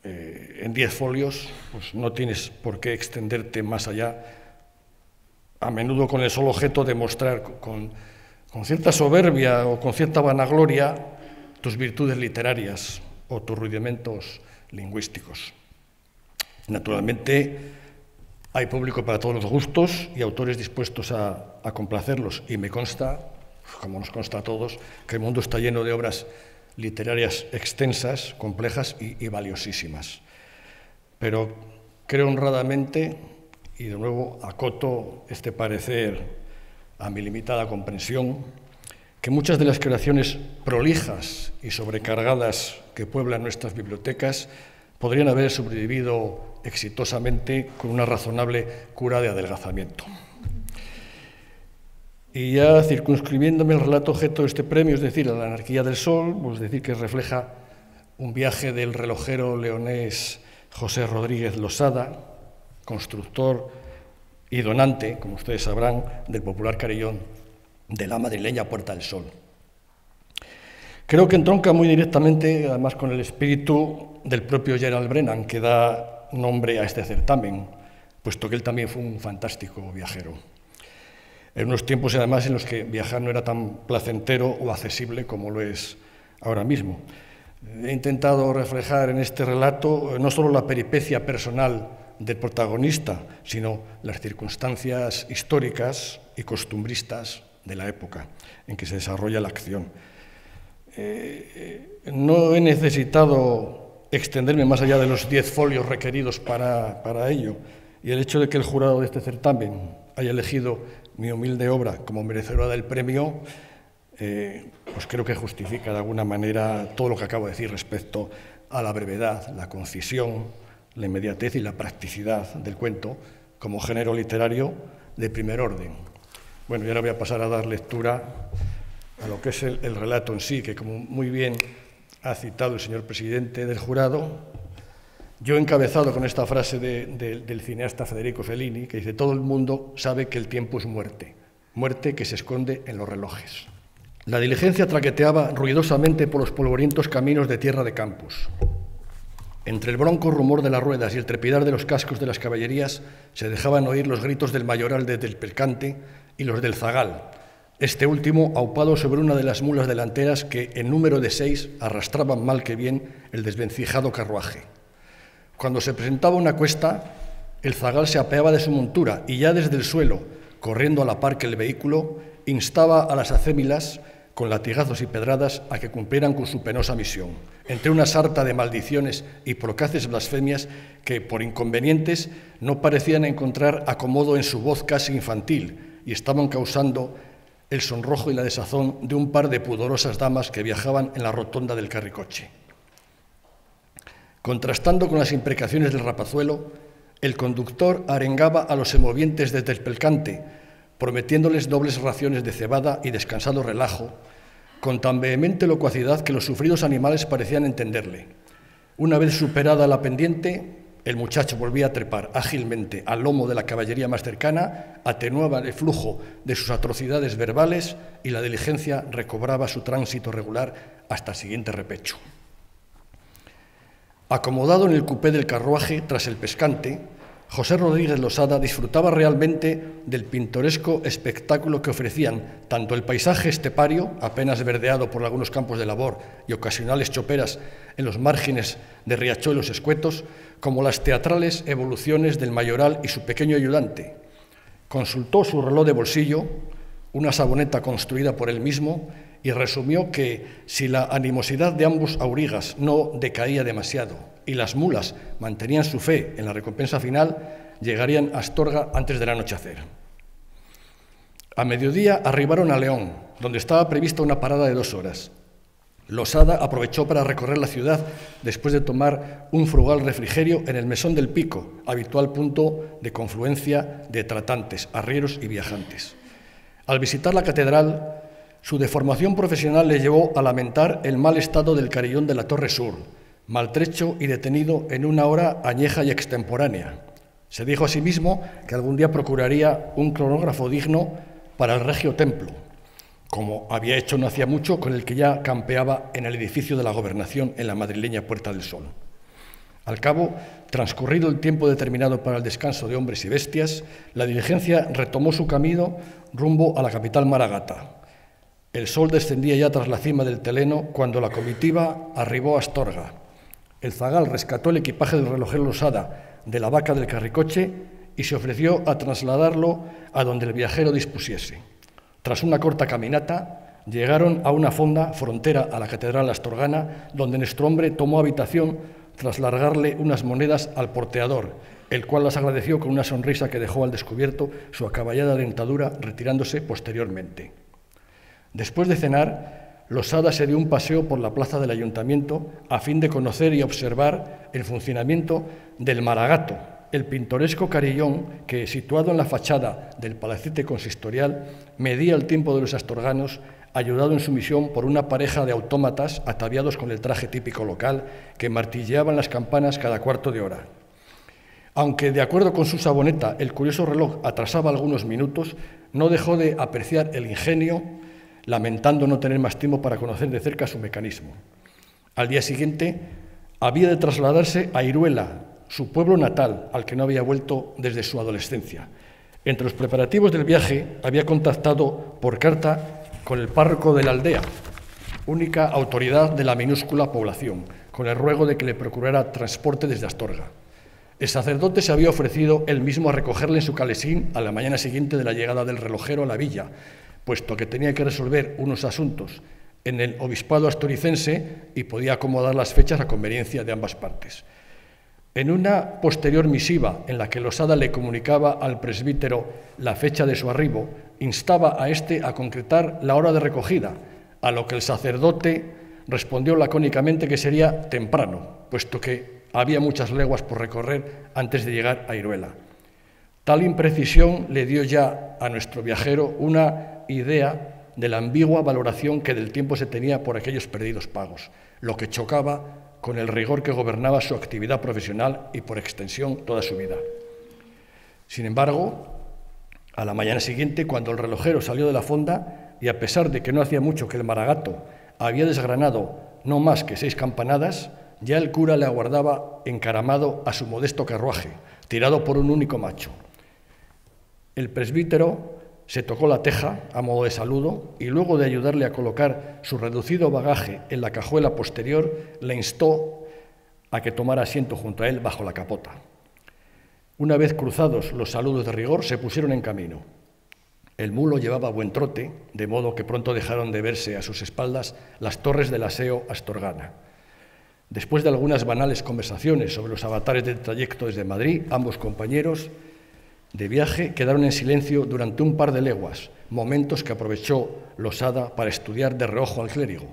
en 10 folios, pues no tienes por qué extenderte más allá, a menudo con el solo objeto de mostrar con cierta soberbia o con cierta vanagloria tus virtudes literarias o tus rudimentos lingüísticos. Naturalmente, hay público para todos los gustos y autores dispuestos a complacerlos, y me consta, como nos consta a todos, que el mundo está lleno de obras literarias extensas, complejas y valiosísimas. Pero creo honradamente, y de nuevo acoto este parecer a mi limitada comprensión, que muchas de las creaciones prolijas y sobrecargadas que pueblan nuestras bibliotecas podrían haber sobrevivido exitosamente con una razonable cura de adelgazamiento. Y ya circunscribiéndome el relato objeto de este premio, es decir, a la anarquía del sol, pues decir que refleja un viaje del relojero leonés José Rodríguez Losada, constructor y donante, como ustedes sabrán, del popular carillón de la madrileña Puerta del Sol. Creo que entronca muy directamente, además, con el espíritu del propio Gerald Brennan, que da nombre a este certamen, puesto que él también fue un fantástico viajero. En unos tiempos, además, en los que viajar no era tan placentero o accesible como lo es ahora mismo. He intentado reflejar en este relato no solo la peripecia personal del protagonista, sino las circunstancias históricas y costumbristas de la época en que se desarrolla la acción. No he necesitado extenderme más allá de los 10 folios requeridos para ello, y el hecho de que el jurado de este certamen haya elegido mi humilde obra como merecedora del premio, pues creo que justifica de alguna manera todo lo que acabo de decir respecto a la brevedad, la concisión, la inmediatez y la practicidad del cuento como género literario de primer orden. Bueno, y ahora voy a pasar a dar lectura a lo que es el relato en sí, que como muy bien ha citado el señor presidente del jurado, yo he encabezado con esta frase del cineasta Federico Fellini, que dice: todo el mundo sabe que el tiempo es muerte, muerte que se esconde en los relojes. La diligencia traqueteaba ruidosamente por los polvorientos caminos de tierra de campos. Entre el bronco rumor de las ruedas y el trepidar de los cascos de las caballerías se dejaban oír los gritos del mayoral desde el percante y los del zagal, este último aupado sobre una de las mulas delanteras que, en número de 6, arrastraban mal que bien el desvencijado carruaje. Cuando se presentaba una cuesta, el zagal se apeaba de su montura y ya desde el suelo, corriendo a la par que el vehículo, instaba a las acémilas, con latigazos y pedradas, a que cumplieran con su penosa misión, entre una sarta de maldiciones y procaces blasfemias que, por inconvenientes, no parecían encontrar acomodo en su voz casi infantil y estaban causando el sonrojo y la desazón de un par de pudorosas damas que viajaban en la rotonda del carricoche. Contrastando con las imprecaciones del rapazuelo, el conductor arengaba a los semovientes desde el Pelcante, prometiéndoles dobles raciones de cebada y descansado relajo, con tan vehemente locuacidad que los sufridos animales parecían entenderle. Una vez superada la pendiente, el muchacho volvía a trepar ágilmente al lomo de la caballería más cercana, atenuaba el flujo de sus atrocidades verbales y la diligencia recobraba su tránsito regular hasta el siguiente repecho. Acomodado en el cupé del carruaje tras el pescante, José Rodríguez Losada disfrutaba realmente del pintoresco espectáculo que ofrecían tanto el paisaje estepario, apenas verdeado por algunos campos de labor y ocasionales choperas en los márgenes de riachuelos escuetos, como las teatrales evoluciones del mayoral y su pequeño ayudante. Consultó su reloj de bolsillo, una saboneta construida por él mismo, y resumió que si la animosidad de ambos aurigas no decaía demasiado y las mulas mantenían su fe en la recompensa final, llegarían a Astorga antes del anochecer. A mediodía arribaron a León, donde estaba prevista una parada de 2 horas. Losada aprovechó para recorrer la ciudad después de tomar un frugal refrigerio en el Mesón del Pico, habitual punto de confluencia de tratantes, arrieros y viajantes. Al visitar la catedral, su deformación profesional le llevó a lamentar el mal estado del carillón de la Torre Sur, maltrecho y detenido en una hora añeja y extemporánea. Se dijo a sí mismo que algún día procuraría un cronógrafo digno para el regio templo, como había hecho no hacía mucho con el que ya campeaba en el edificio de la Gobernación en la madrileña Puerta del Sol. Al cabo, transcurrido el tiempo determinado para el descanso de hombres y bestias, la diligencia retomó su camino rumbo a la capital maragata. El sol descendía ya tras la cima del Teleno cuando la comitiva arribó a Astorga. El zagal rescató el equipaje del relojero Losada de la vaca del carricoche y se ofreció a trasladarlo a donde el viajero dispusiese. Tras una corta caminata, llegaron a una fonda frontera a la catedral astorgana, donde nuestro hombre tomó habitación tras largarle unas monedas al porteador, el cual las agradeció con una sonrisa que dejó al descubierto su acaballada dentadura, retirándose posteriormente. Después de cenar, Losada se dio un paseo por la plaza del ayuntamiento a fin de conocer y observar el funcionamiento del Maragato, el pintoresco carillón que, situado en la fachada del palacete consistorial, medía el tiempo de los astorganos, ayudado en su misión por una pareja de autómatas ataviados con el traje típico local que martilleaban las campanas cada cuarto de hora. Aunque, de acuerdo con su saboneta, el curioso reloj atrasaba algunos minutos, no dejó de apreciar el ingenio, lamentando no tener más tiempo para conocer de cerca su mecanismo. Al día siguiente había de trasladarse a Iruela, su pueblo natal, al que no había vuelto desde su adolescencia. Entre los preparativos del viaje había contactado por carta con el párroco de la aldea, única autoridad de la minúscula población, con el ruego de que le procurara transporte desde Astorga. El sacerdote se había ofrecido él mismo a recogerle en su calesín a la mañana siguiente de la llegada del relojero a la villa, puesto que tenía que resolver unos asuntos en el obispado astoricense y podía acomodar las fechas a conveniencia de ambas partes. En una posterior misiva en la que Losada le comunicaba al presbítero la fecha de su arribo, instaba a éste a concretar la hora de recogida, a lo que el sacerdote respondió lacónicamente que sería temprano, puesto que había muchas leguas por recorrer antes de llegar a Iruela. Tal imprecisión le dio ya a nuestro viajero una idea de la ambigua valoración que del tiempo se tenía por aquellos perdidos pagos, lo que chocaba con el rigor que gobernaba su actividad profesional y, por extensión, toda su vida. Sin embargo, a la mañana siguiente, cuando el relojero salió de la fonda, y a pesar de que no hacía mucho que el Maragato había desgranado no más que 6 campanadas, ya el cura le aguardaba encaramado a su modesto carruaje, tirado por un único macho. El presbítero se tocó la teja a modo de saludo y luego de ayudarle a colocar su reducido bagaje en la cajuela posterior, le instó a que tomara asiento junto a él bajo la capota. Una vez cruzados los saludos de rigor, se pusieron en camino. El mulo llevaba buen trote, de modo que pronto dejaron de verse a sus espaldas las torres del aseo astorgana. Después de algunas banales conversaciones sobre los avatares del trayecto desde Madrid, ambos compañeros de viaje quedaron en silencio durante un par de leguas, momentos que aprovechó Losada para estudiar de reojo al clérigo.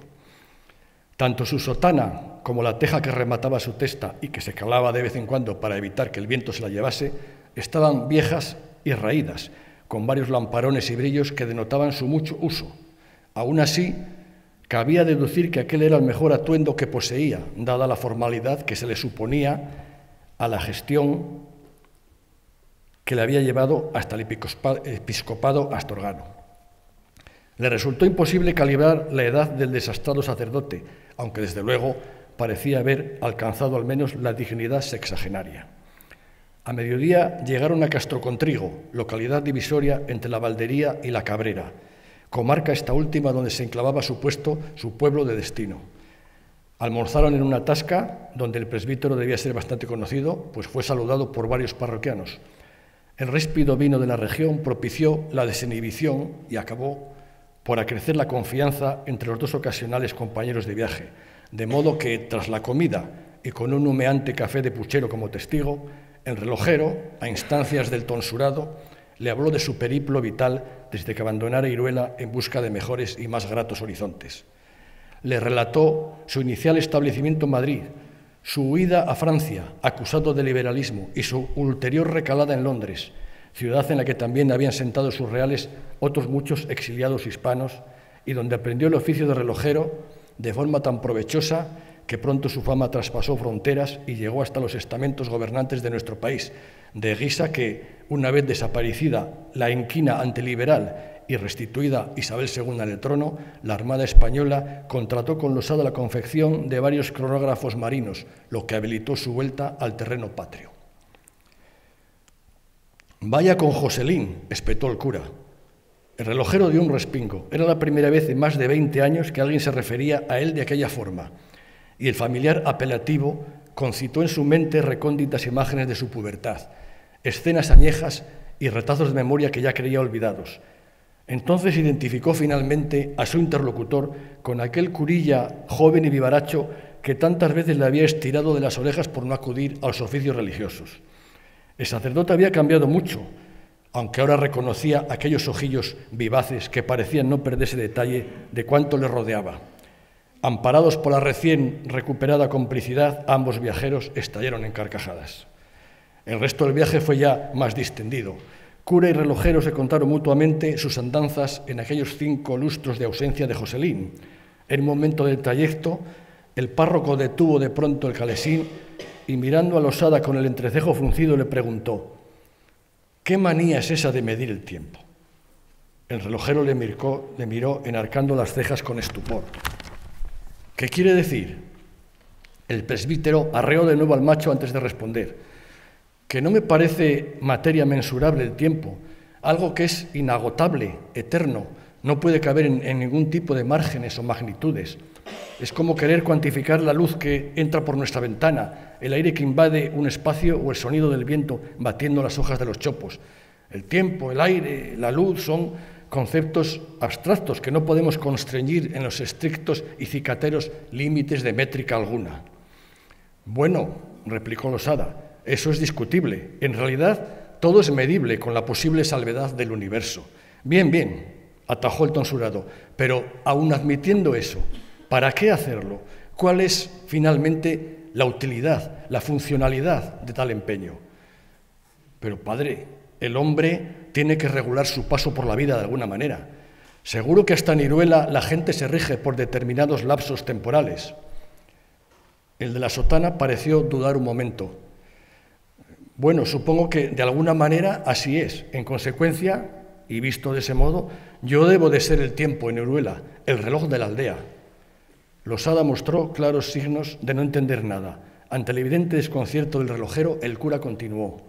Tanto su sotana como la teja que remataba su testa y que se calaba de vez en cuando para evitar que el viento se la llevase, estaban viejas y raídas, con varios lamparones y brillos que denotaban su mucho uso. Aún así, cabía deducir que aquel era el mejor atuendo que poseía, dada la formalidad que se le suponía a la gestión que le había llevado hasta el episcopado astorgano. Le resultó imposible calibrar la edad del desastrado sacerdote, aunque desde luego parecía haber alcanzado al menos la dignidad sexagenaria. A mediodía llegaron a Castrocontrigo, localidad divisoria entre la Valdería y la Cabrera, comarca esta última donde se enclavaba su pueblo de destino. Almorzaron en una tasca donde el presbítero debía ser bastante conocido, pues fue saludado por varios parroquianos. El ríspido vino de la región propició la desinhibición y acabó por acrecer la confianza entre los dos ocasionales compañeros de viaje, de modo que, tras la comida y con un humeante café de puchero como testigo, el relojero, a instancias del tonsurado, le habló de su periplo vital desde que abandonara Iruela en busca de mejores y más gratos horizontes. Le relató su inicial establecimiento en Madrid, su huida a Francia, acusado de liberalismo, y su ulterior recalada en Londres, ciudad en la que también habían sentado sus reales otros muchos exiliados hispanos y donde aprendió el oficio de relojero de forma tan provechosa que pronto su fama traspasó fronteras y llegó hasta los estamentos gobernantes de nuestro país, de guisa que, una vez desaparecida la inquina antiliberal y restituida Isabel II en el trono, la Armada Española contrató con Losada la confección de varios cronógrafos marinos, lo que habilitó su vuelta al terreno patrio. «Vaya con Joselín», espetó el cura. El relojero dio un respingo. Era la primera vez en más de 20 años que alguien se refería a él de aquella forma, y el familiar apelativo concitó en su mente recónditas imágenes de su pubertad, escenas añejas y retazos de memoria que ya creía olvidados. Entonces identificó finalmente a su interlocutor con aquel curilla joven y vivaracho que tantas veces le había estirado de las orejas por no acudir a los oficios religiosos. El sacerdote había cambiado mucho, aunque ahora reconocía aquellos ojillos vivaces que parecían no perderse detalle de cuánto le rodeaba. Amparados por la recién recuperada complicidad, ambos viajeros estallaron en carcajadas. El resto del viaje fue ya más distendido. Cura y relojero se contaron mutuamente sus andanzas en aquellos 5 lustros de ausencia de Joselín. En un momento del trayecto, el párroco detuvo de pronto el calesín y mirando a Losada con el entrecejo fruncido le preguntó: «¿Qué manía es esa de medir el tiempo?». El relojero le miró enarcando las cejas con estupor. «¿Qué quiere decir?». El presbítero arreó de nuevo al macho antes de responder: «Que no me parece materia mensurable el tiempo, algo que es inagotable, eterno, no puede caber en ningún tipo de márgenes o magnitudes. Es como querer cuantificar la luz que entra por nuestra ventana, el aire que invade un espacio o el sonido del viento batiendo las hojas de los chopos. El tiempo, el aire, la luz son conceptos abstractos que no podemos constreñir en los estrictos y cicateros límites de métrica alguna». «Bueno», replicó Losada, «eso es discutible. En realidad, todo es medible con la posible salvedad del universo». «Bien, bien», atajó el tonsurado, «pero aun admitiendo eso, ¿para qué hacerlo? ¿Cuál es, finalmente, la utilidad, la funcionalidad de tal empeño?». «Pero, padre, el hombre tiene que regular su paso por la vida de alguna manera. Seguro que hasta en Iruela la gente se rige por determinados lapsos temporales». El de la sotana pareció dudar un momento. «Bueno, supongo que de alguna manera así es. En consecuencia, y visto de ese modo, yo debo de ser el tiempo en Iruela, el reloj de la aldea». Losada mostró claros signos de no entender nada. Ante el evidente desconcierto del relojero, el cura continuó: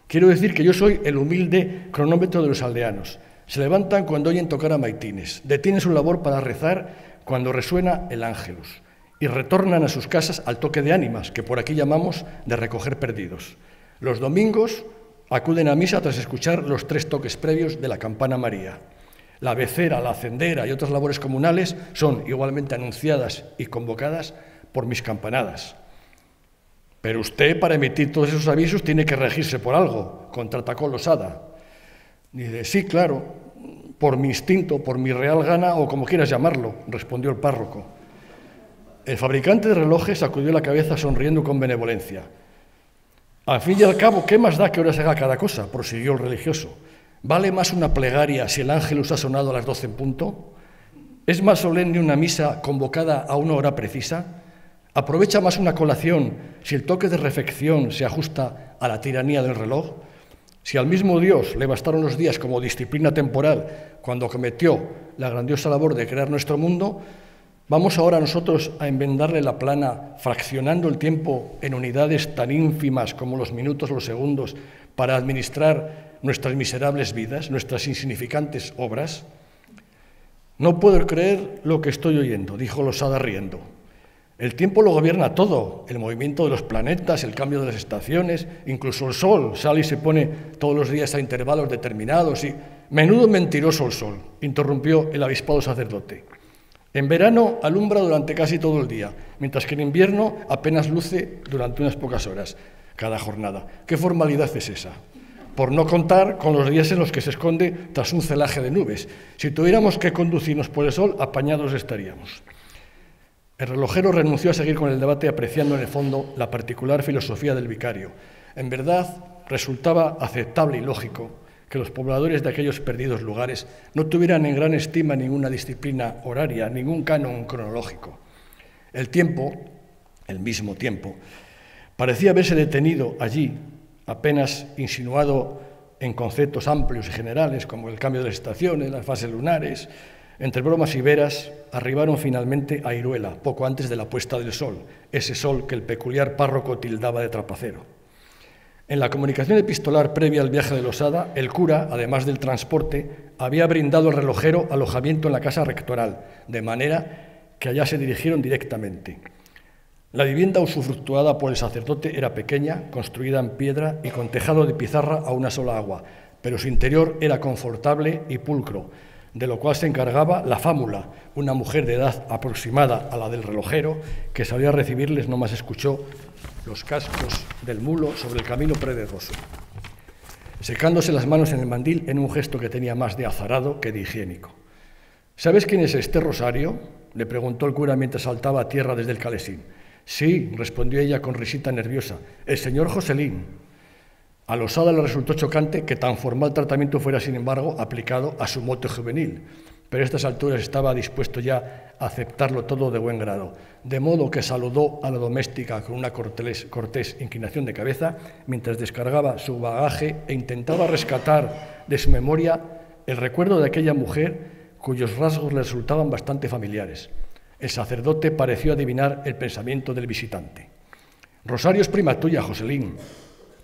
«Quiero decir que yo soy el humilde cronómetro de los aldeanos. Se levantan cuando oyen tocar a maitines, detienen su labor para rezar cuando resuena el ángelus y retornan a sus casas al toque de ánimas, que por aquí llamamos de recoger perdidos. Los domingos acuden a misa tras escuchar los 3 toques previos de la campana María. La becera, la hacendera y otras labores comunales son igualmente anunciadas y convocadas por mis campanadas». Pero usted, para emitir todos esos avisos, tiene que regirse por algo, contraatacó Losada. Dice, sí, claro, por mi instinto, por mi real gana o como quieras llamarlo, respondió el párroco. El fabricante de relojes sacudió la cabeza sonriendo con benevolencia. Al fin y al cabo, ¿qué más da que ahora se haga cada cosa?, prosiguió el religioso. ¿Vale más una plegaria si el ángelus ha sonado a las 12 en punto? ¿Es más solemne una misa convocada a una hora precisa? ¿Aprovecha más una colación si el toque de refección se ajusta a la tiranía del reloj? Si al mismo Dios le bastaron los días como disciplina temporal cuando cometió la grandiosa labor de crear nuestro mundo, ¿vamos ahora nosotros a enmendarle la plana fraccionando el tiempo en unidades tan ínfimas como los minutos o los segundos para administrar nuestras miserables vidas, nuestras insignificantes obras? No puedo creer lo que estoy oyendo, dijo Losada riendo. El tiempo lo gobierna todo, el movimiento de los planetas, el cambio de las estaciones, incluso el sol sale y se pone todos los días a intervalos determinados y... Menudo mentiroso el sol, interrumpió el avispado sacerdote. En verano alumbra durante casi todo el día, mientras que en invierno apenas luce durante unas pocas horas cada jornada. ¿Qué formalidad es esa? Por no contar con los días en los que se esconde tras un celaje de nubes. Si tuviéramos que conducirnos por el sol, apañados estaríamos. El relojero renunció a seguir con el debate, apreciando en el fondo la particular filosofía del vicario. En verdad, resultaba aceptable y lógico que los pobladores de aquellos perdidos lugares no tuvieran en gran estima ninguna disciplina horaria, ningún canon cronológico. El tiempo, el mismo tiempo, parecía haberse detenido allí, apenas insinuado en conceptos amplios y generales, como el cambio de las estaciones, las fases lunares. Entre bromas y veras, arribaron finalmente a Iruela, poco antes de la puesta del sol, ese sol que el peculiar párroco tildaba de trapacero. En la comunicación epistolar previa al viaje de Losada, el cura, además del transporte, había brindado al relojero alojamiento en la casa rectoral, de manera que allá se dirigieron directamente. La vivienda usufructuada por el sacerdote era pequeña, construida en piedra y con tejado de pizarra a una sola agua, pero su interior era confortable y pulcro, de lo cual se encargaba la fámula, una mujer de edad aproximada a la del relojero, que salió a recibirles, nomás escuchó los cascos del mulo sobre el camino pedregoso, secándose las manos en el mandil en un gesto que tenía más de azarado que de higiénico. ¿Sabes quién es este Rosario?, le preguntó el cura mientras saltaba a tierra desde el calesín. Sí, respondió ella con risita nerviosa, el señor Joselín. A Losada le resultó chocante que tan formal tratamiento fuera, sin embargo, aplicado a su mote juvenil, pero a estas alturas estaba dispuesto ya a aceptarlo todo de buen grado, de modo que saludó a la doméstica con una cortés inclinación de cabeza, mientras descargaba su bagaje e intentaba rescatar de su memoria el recuerdo de aquella mujer cuyos rasgos le resultaban bastante familiares. El sacerdote pareció adivinar el pensamiento del visitante. «Rosario es prima tuya, Joselín»,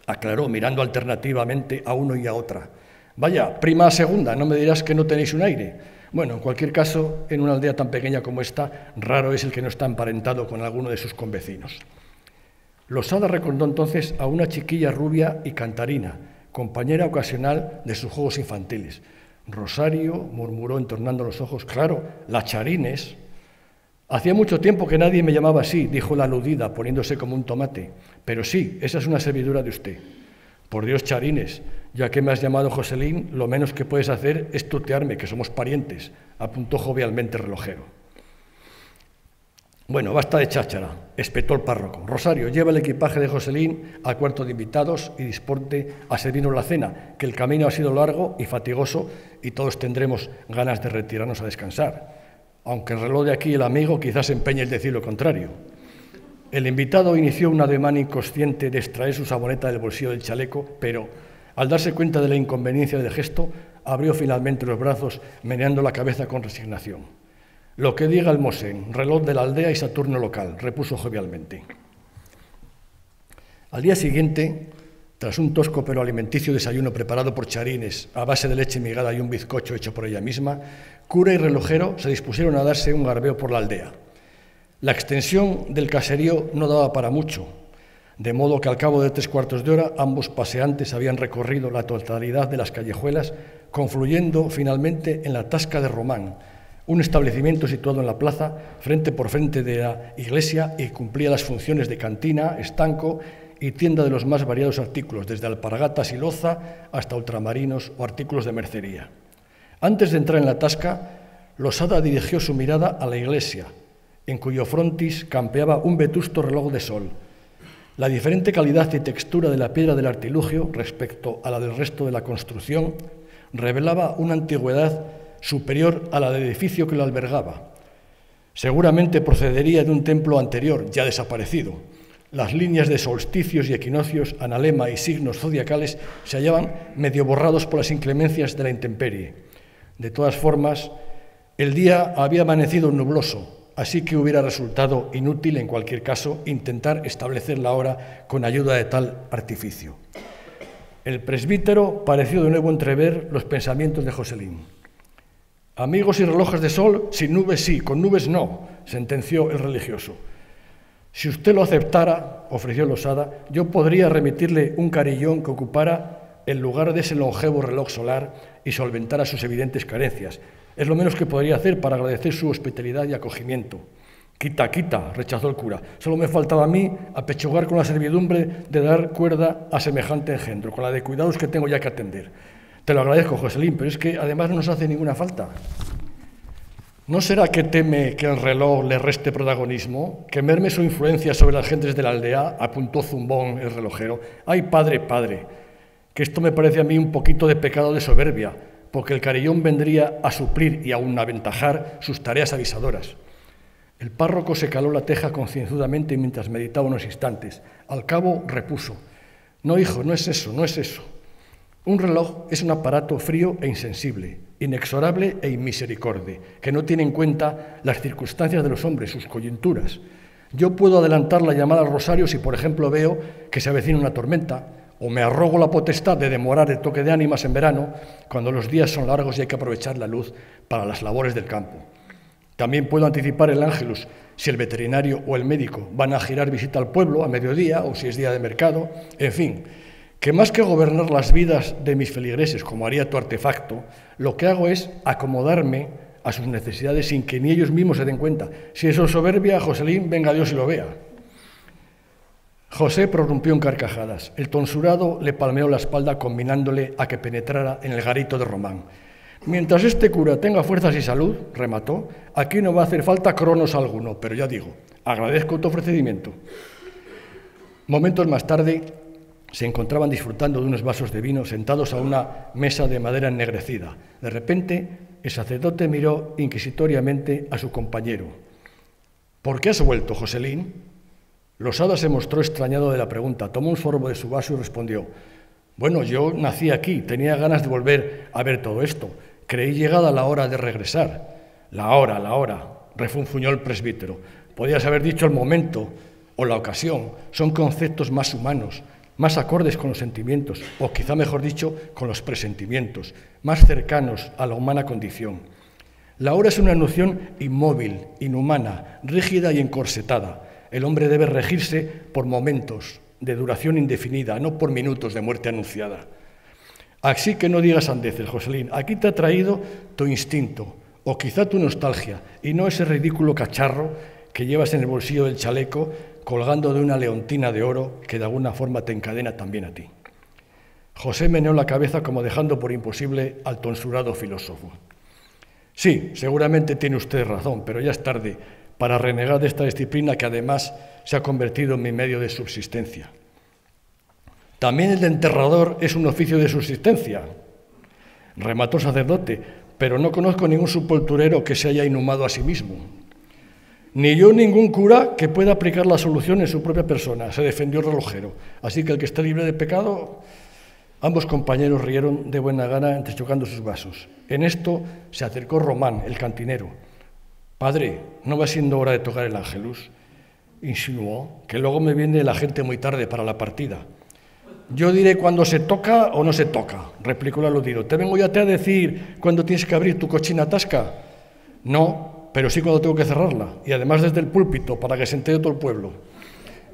aclaró, mirando alternativamente a uno y a otra. «Vaya, prima segunda, no me dirás que no tenéis un aire». Bueno, en cualquier caso, en una aldea tan pequeña como esta, raro es el que no está emparentado con alguno de sus convecinos. Losada recordó entonces a una chiquilla rubia y cantarina, compañera ocasional de sus juegos infantiles. «Rosario», murmuró entornando los ojos, «claro, la Charines». «Hacía mucho tiempo que nadie me llamaba así», dijo la aludida, poniéndose como un tomate. «Pero sí, esa es una servidura de usted». «Por Dios, Charines, ya que me has llamado Joselín, lo menos que puedes hacer es tutearme, que somos parientes», apuntó jovialmente el relojero. «Bueno, basta de cháchara», espetó el párroco. «Rosario, lleva el equipaje de Joselín al cuarto de invitados y dispórte a servirnos la cena, que el camino ha sido largo y fatigoso y todos tendremos ganas de retirarnos a descansar. Aunque el reloj de aquí, el amigo, quizás empeñe el decir lo contrario». El invitado inició un ademán inconsciente de extraer su saboneta del bolsillo del chaleco, pero, al darse cuenta de la inconveniencia del gesto, abrió finalmente los brazos, meneando la cabeza con resignación. «Lo que diga el Mosén, reloj de la aldea y Saturno local», repuso jovialmente. Al día siguiente, tras un tosco pero alimenticio desayuno preparado por Charines a base de leche migada y un bizcocho hecho por ella misma, cura y relojero se dispusieron a darse un garbeo por la aldea. La extensión del caserío no daba para mucho, de modo que al cabo de 3/4 de hora ambos paseantes habían recorrido la totalidad de las callejuelas, confluyendo finalmente en la Tasca de Román, un establecimiento situado en la plaza, frente por frente de la iglesia, y cumplía las funciones de cantina, estanco y tienda de los más variados artículos, desde alpargatas y loza hasta ultramarinos o artículos de mercería. Antes de entrar en la tasca, Losada dirigió su mirada a la iglesia, en cuyo frontis campeaba un vetusto reloj de sol. La diferente calidad y textura de la piedra del artilugio respecto a la del resto de la construcción revelaba una antigüedad superior a la del edificio que lo albergaba. Seguramente procedería de un templo anterior, ya desaparecido. Las líneas de solsticios y equinoccios, analema y signos zodiacales se hallaban medio borrados por las inclemencias de la intemperie. De todas formas, el día había amanecido nubloso, así que hubiera resultado inútil, en cualquier caso, intentar establecer la hora con ayuda de tal artificio. El presbítero pareció de nuevo entrever los pensamientos de Joselín. Amigos y relojes de sol, sin nubes sí, con nubes no, sentenció el religioso. Si usted lo aceptara, ofreció Losada, yo podría remitirle un carillón que ocupara el lugar de ese longevo reloj solar y solventara sus evidentes carencias. Es lo menos que podría hacer para agradecer su hospitalidad y acogimiento. Quita, quita, rechazó el cura. Solo me faltaba a mí apechugar con la servidumbre de dar cuerda a semejante engendro, con la de cuidados que tengo ya que atender. Te lo agradezco, Joselín, pero es que además no nos hace ninguna falta. ¿No será que teme que el reloj le reste protagonismo, que merme su influencia sobre las gentes de la aldea? Apuntó zumbón el relojero. ¡Ay, padre, padre! Que esto me parece a mí un poquito de pecado de soberbia, porque el carillón vendría a suplir y aún aventajar sus tareas avisadoras. El párroco se caló la teja concienzudamente mientras meditaba unos instantes. Al cabo repuso: No, hijo, no es eso, no es eso. Un reloj es un aparato frío e insensible, inexorable e inmisericorde, que no tiene en cuenta las circunstancias de los hombres, sus coyunturas. Yo puedo adelantar la llamada al rosario si, por ejemplo, veo que se avecina una tormenta, o me arrogo la potestad de demorar el toque de ánimas en verano, cuando los días son largos y hay que aprovechar la luz para las labores del campo. También puedo anticipar el ángelus si el veterinario o el médico van a girar visita al pueblo a mediodía o si es día de mercado, en fin, que más que gobernar las vidas de mis feligreses, como haría tu artefacto, lo que hago es acomodarme a sus necesidades sin que ni ellos mismos se den cuenta. Si eso es soberbia, Joselín, venga Dios y lo vea. José prorrumpió en carcajadas. El tonsurado le palmeó la espalda combinándole a que penetrara en el garito de Román. Mientras este cura tenga fuerzas y salud, remató, aquí no va a hacer falta cronos alguno, pero ya digo, agradezco tu ofrecimiento. Momentos más tarde se encontraban disfrutando de unos vasos de vino sentados a una mesa de madera ennegrecida. De repente, el sacerdote miró inquisitoriamente a su compañero. ¿Por qué has vuelto, Joselín? Losada se mostró extrañado de la pregunta, tomó un sorbo de su vaso y respondió: Bueno, yo nací aquí, tenía ganas de volver a ver todo esto. Creí llegada la hora de regresar. La hora, refunfuñó el presbítero. Podías haber dicho el momento o la ocasión. Son conceptos más humanos, más acordes con los sentimientos, o quizá mejor dicho, con los presentimientos, más cercanos a la humana condición. La hora es una noción inmóvil, inhumana, rígida y encorsetada. El hombre debe regirse por momentos de duración indefinida, no por minutos de muerte anunciada. Así que no digas sandeces, Joselín. Aquí te ha traído tu instinto, o quizá tu nostalgia, y no ese ridículo cacharro que llevas en el bolsillo del chaleco colgando de una leontina de oro que de alguna forma te encadena también a ti. José meneó la cabeza como dejando por imposible al tonsurado filósofo. Sí, seguramente tiene usted razón, pero ya es tarde para renegar de esta disciplina que además se ha convertido en mi medio de subsistencia. También el de enterrador es un oficio de subsistencia, remató el sacerdote, pero no conozco ningún sepulturero que se haya inhumado a sí mismo. Ni yo ningún cura que pueda aplicar la solución en su propia persona, se defendió el relojero. Así que el que esté libre de pecado... Ambos compañeros rieron de buena gana entrechocando sus vasos. En esto se acercó Román, el cantinero. Padre, ¿no va siendo hora de tocar el ángelus? Insinuó, que luego me viene la gente muy tarde para la partida. Yo diré cuándo se toca o no se toca, replicó el aludido. ¿Te vengo ya a decir cuándo tienes que abrir tu cochina tasca? No, pero sí cuando tengo que cerrarla, y además desde el púlpito, para que se entere todo el pueblo.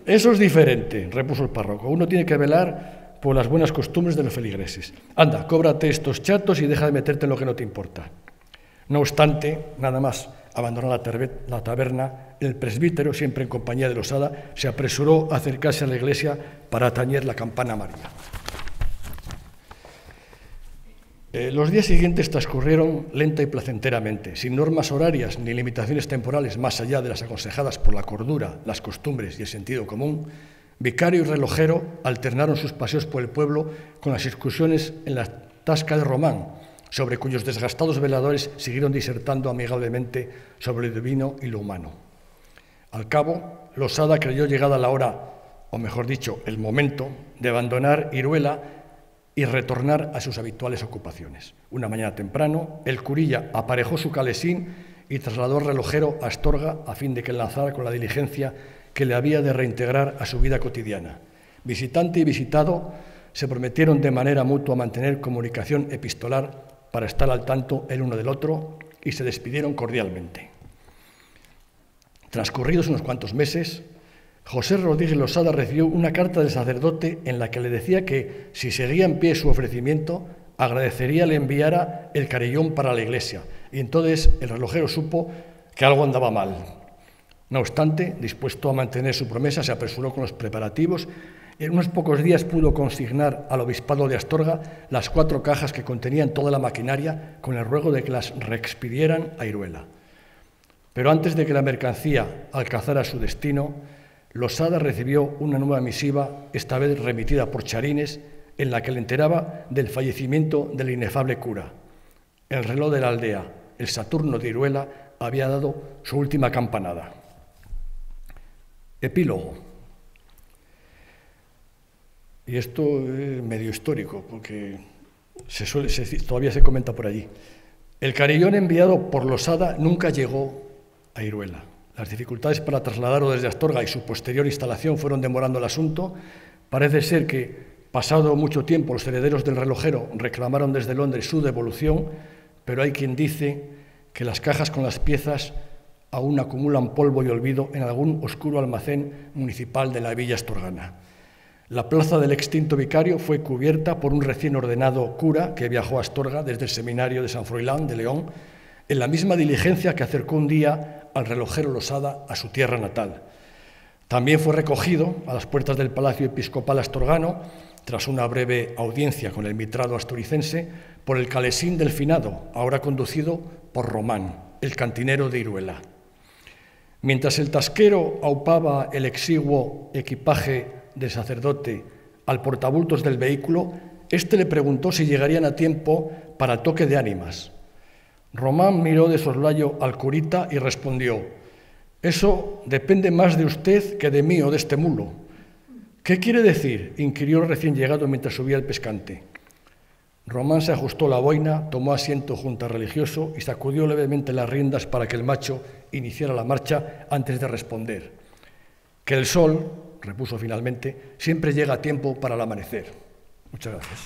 Eso es diferente, repuso el párroco. Uno tiene que velar por las buenas costumbres de los feligreses. Anda, cóbrate estos chatos y deja de meterte en lo que no te importa. No obstante, nada más abandonar la taberna, el presbítero, siempre en compañía de Losada, se apresuró a acercarse a la iglesia para tañer la campana amarilla. Los días siguientes transcurrieron lenta y placenteramente, sin normas horarias ni limitaciones temporales más allá de las aconsejadas por la cordura, las costumbres y el sentido común. Vicario y relojero alternaron sus paseos por el pueblo con las excursiones en la tasca de Román, sobre cuyos desgastados veladores siguieron disertando amigablemente sobre lo divino y lo humano. Al cabo, Losada creyó llegada la hora, o mejor dicho, el momento, de abandonar Iruela y retornar a sus habituales ocupaciones. Una mañana temprano, el curilla aparejó su calesín y trasladó al relojero a Astorga a fin de que lanzara con la diligencia que le había de reintegrar a su vida cotidiana. Visitante y visitado se prometieron de manera mutua mantener comunicación epistolar para estar al tanto el uno del otro y se despidieron cordialmente. Transcurridos unos cuantos meses, José Rodríguez Losada recibió una carta del sacerdote en la que le decía que, si seguía en pie su ofrecimiento, agradecería le enviara el carillón para la iglesia, y entonces el relojero supo que algo andaba mal. No obstante, dispuesto a mantener su promesa, se apresuró con los preparativos. En unos pocos días pudo consignar al obispado de Astorga las 4 cajas que contenían toda la maquinaria, con el ruego de que las reexpidieran a Iruela. Pero antes de que la mercancía alcanzara su destino, Losada recibió una nueva misiva, esta vez remitida por Charines, en la que le enteraba del fallecimiento del inefable cura. El reloj de la aldea, el Saturno de Iruela, había dado su última campanada. Epílogo. Y esto es medio histórico, porque todavía se comenta por allí. El carillón enviado por Losada nunca llegó a Iruela. Las dificultades para trasladarlo desde Astorga y su posterior instalación fueron demorando el asunto. Parece ser que, pasado mucho tiempo, los herederos del relojero reclamaron desde Londres su devolución, pero hay quien dice que las cajas con las piezas aún acumulan polvo y olvido en algún oscuro almacén municipal de la villa astorgana. La plaza del extinto vicario fue cubierta por un recién ordenado cura que viajó a Astorga desde el seminario de San Froilán de León, en la misma diligencia que acercó un día al relojero Losada a su tierra natal. También fue recogido a las puertas del Palacio Episcopal astorgano, tras una breve audiencia con el mitrado asturicense, por el calesín del finado, ahora conducido por Román, el cantinero de Iruela. Mientras el tasquero aupaba el exiguo equipaje del sacerdote al portabultos del vehículo, éste le preguntó si llegarían a tiempo para el toque de ánimas. Román miró de soslayo al curita y respondió: «Eso depende más de usted que de mí o de este mulo». «¿Qué quiere decir?», inquirió el recién llegado mientras subía el pescante. Román se ajustó la boina, tomó asiento junto al religioso y sacudió levemente las riendas para que el macho iniciara la marcha antes de responder. «Que el sol», repuso finalmente, «siempre llega a tiempo para el amanecer». Muchas gracias.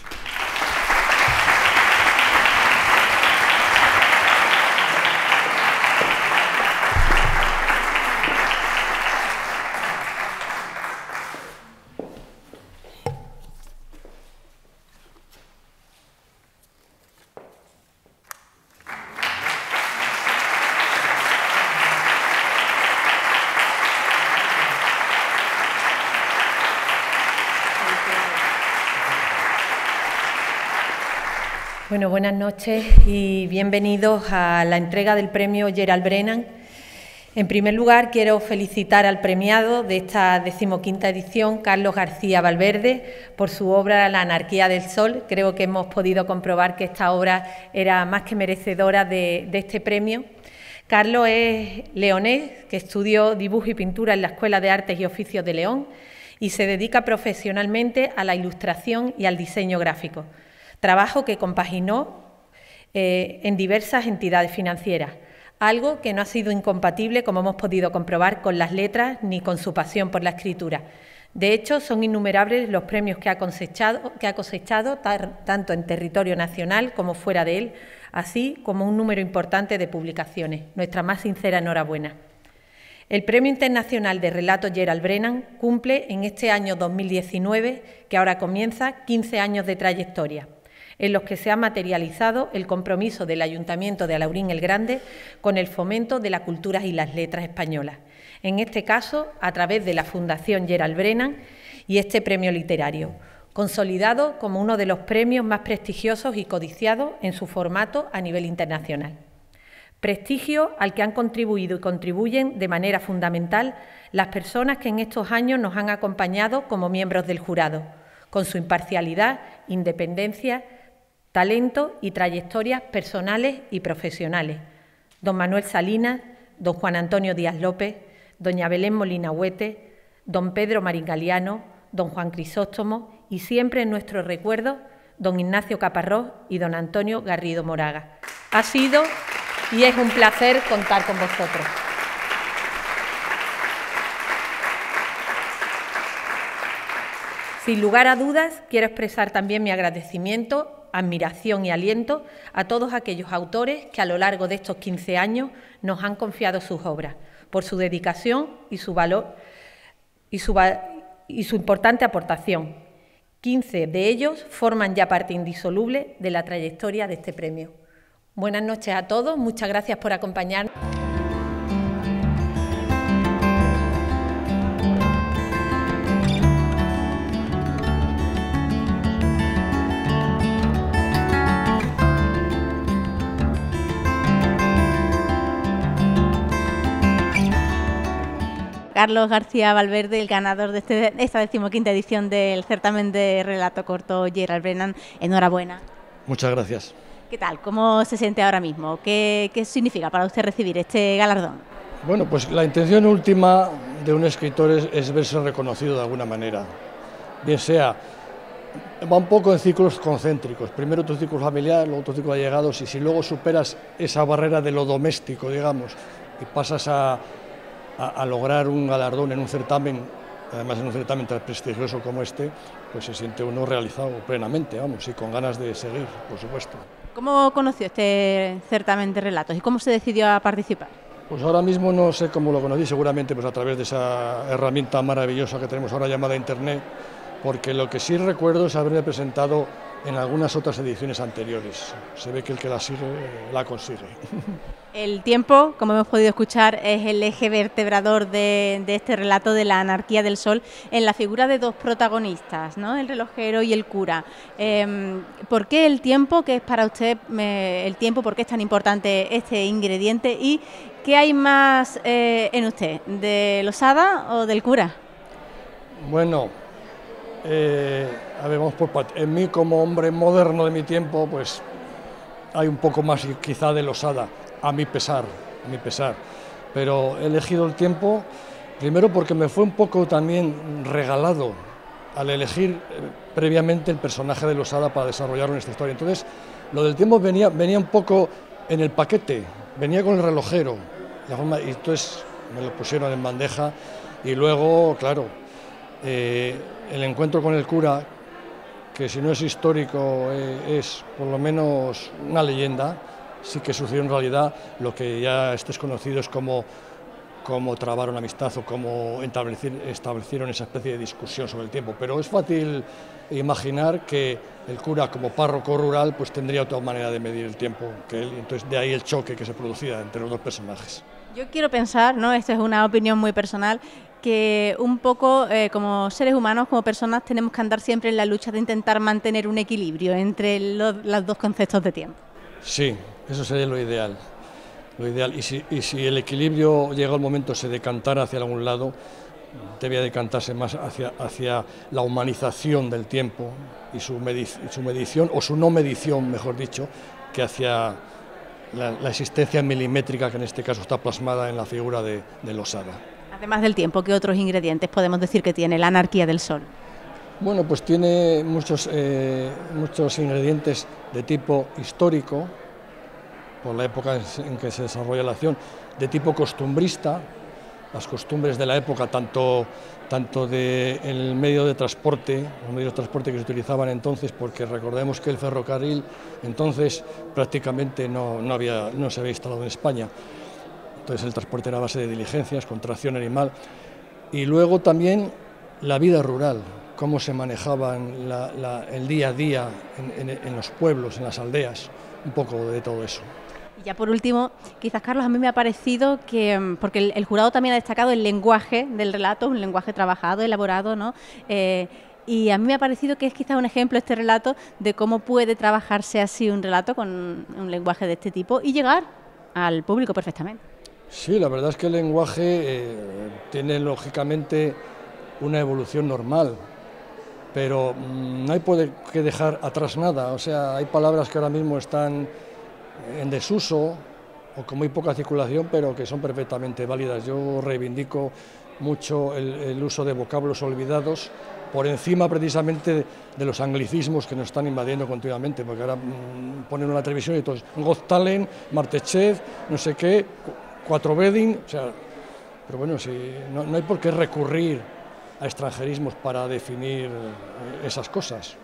Bueno, buenas noches y bienvenidos a la entrega del premio Gerald Brennan. En primer lugar, quiero felicitar al premiado de esta 15ª edición, Carlos García Valverde, por su obra La anarquía del sol. Creo que hemos podido comprobar que esta obra era más que merecedora de este premio. Carlos es leonés, que estudió dibujo y pintura en la Escuela de Artes y Oficios de León y se dedica profesionalmente a la ilustración y al diseño gráfico, trabajo que compaginó en diversas entidades financieras, algo que no ha sido incompatible, como hemos podido comprobar, con las letras ni con su pasión por la escritura. De hecho, son innumerables los premios que ha cosechado tanto en territorio nacional como fuera de él, así como un número importante de publicaciones. Nuestra más sincera enhorabuena. El Premio Internacional de Relato Gerald Brennan cumple en este año 2019, que ahora comienza, 15 años de trayectoria. en los que se ha materializado el compromiso del Ayuntamiento de Alhaurín el Grande con el fomento de las culturas y las letras españolas, en este caso a través de la Fundación Gerald Brennan y este premio literario, consolidado como uno de los premios más prestigiosos y codiciados en su formato a nivel internacional. Prestigio al que han contribuido y contribuyen de manera fundamental las personas que en estos años nos han acompañado como miembros del jurado, con su imparcialidad, independencia, talento y trayectorias personales y profesionales. Don Manuel Salinas, don Juan Antonio Díaz López, doña Belén Molina Huete, don Pedro Marín Galiano, don Juan Crisóstomo y siempre en nuestro recuerdo don Ignacio Caparrós y don Antonio Garrido Moraga. Ha sido y es un placer contar con vosotros. Sin lugar a dudas, quiero expresar también mi agradecimiento, admiración y aliento a todos aquellos autores que a lo largo de estos 15 años nos han confiado sus obras, por su dedicación y su valor y su importante aportación. 15 de ellos forman ya parte indisoluble de la trayectoria de este premio. Buenas noches a todos, muchas gracias por acompañarnos. Carlos García Valverde, el ganador de esta 15ª edición del certamen de relato corto Gerald Brennan. Enhorabuena. Muchas gracias. ¿Qué tal? ¿Cómo se siente ahora mismo? ¿Qué significa para usted recibir este galardón? Bueno, pues la intención última de un escritor es verse reconocido de alguna manera. Bien sea, va un poco en ciclos concéntricos. Primero tu ciclo familiar, luego tu ciclo de allegados, y si luego superas esa barrera de lo doméstico, digamos, y pasas a lograr un galardón en un certamen, además en un certamen tan prestigioso como este, pues se siente uno realizado plenamente, vamos, y con ganas de seguir, por supuesto. ¿Cómo conoció este certamen de relatos y cómo se decidió a participar? Pues ahora mismo no sé cómo lo conocí, seguramente pues a través de esa herramienta maravillosa que tenemos ahora llamada Internet, porque lo que sí recuerdo es haberme presentado en algunas otras ediciones anteriores. Se ve que el que la sigue, la consigue. El tiempo, como hemos podido escuchar, es el eje vertebrador de este relato de la anarquía del sol en la figura de dos protagonistas, ¿no? El relojero y el cura. ¿Por qué el tiempo? ¿Qué es para usted el tiempo? ¿Por qué es tan importante este ingrediente? ¿Y qué hay más en usted? ¿De Losada o del cura? Bueno, a ver, vamos por parte. En mí, como hombre moderno de mi tiempo, pues hay un poco más quizá de Losada. A mi pesar, pero he elegido el tiempo primero porque me fue un poco también regalado al elegir previamente el personaje de Losada para desarrollarlo en esta historia. Entonces, lo del tiempo venía un poco en el paquete, venía con el relojero, y entonces me lo pusieron en bandeja y luego, claro, el encuentro con el cura, que si no es histórico es por lo menos una leyenda. Sí que sucedió en realidad. Lo que ya es desconocido es cómo trabaron amistad o cómo establecieron esa especie de discusión sobre el tiempo. Pero es fácil imaginar que el cura, como párroco rural, pues tendría otra manera de medir el tiempo que él. Entonces, de ahí el choque que se producía entre los dos personajes. Yo quiero pensar, ¿no? Esto es una opinión muy personal, que un poco como seres humanos, como personas, tenemos que andar siempre en la lucha de intentar mantener un equilibrio entre los dos conceptos de tiempo. Sí, eso sería lo ideal. Y si el equilibrio llega al momento se decantara hacia algún lado, debía decantarse más hacia la humanización del tiempo y su medición, o su no medición, mejor dicho, que hacia la existencia milimétrica que en este caso está plasmada en la figura de Losada. Además del tiempo, ¿qué otros ingredientes podemos decir que tiene la anarquía del sol? Bueno, pues tiene muchos ingredientes de tipo histórico, por la época en que se desarrolla la acción, de tipo costumbrista, las costumbres de la época, tanto del medio de transporte, los medios de transporte que se utilizaban entonces, porque recordemos que el ferrocarril entonces prácticamente no se había instalado en España. Entonces el transporte era a base de diligencias, con tracción animal, y luego también la vida rural, cómo se manejaban el día a día en los pueblos, en las aldeas, un poco de todo eso. Y ya por último, quizás, Carlos, a mí me ha parecido que, porque el jurado también ha destacado el lenguaje del relato, un lenguaje trabajado, elaborado, ¿no? Y a mí me ha parecido que es quizás un ejemplo este relato de cómo puede trabajarse así un relato con un lenguaje de este tipo y llegar al público perfectamente. Sí, la verdad es que el lenguaje tiene lógicamente una evolución normal, pero no hay que dejar atrás nada. O sea, hay palabras que ahora mismo están en desuso o con muy poca circulación, pero que son perfectamente válidas. Yo reivindico mucho el uso de vocablos olvidados, por encima precisamente de los anglicismos que nos están invadiendo continuamente, porque ahora ponen una televisión y todos Got Talent, Martechef, no sé qué, Cuatro Wedding, o sea, pero bueno, si no hay por qué recurrir a extranjerismos para definir esas cosas.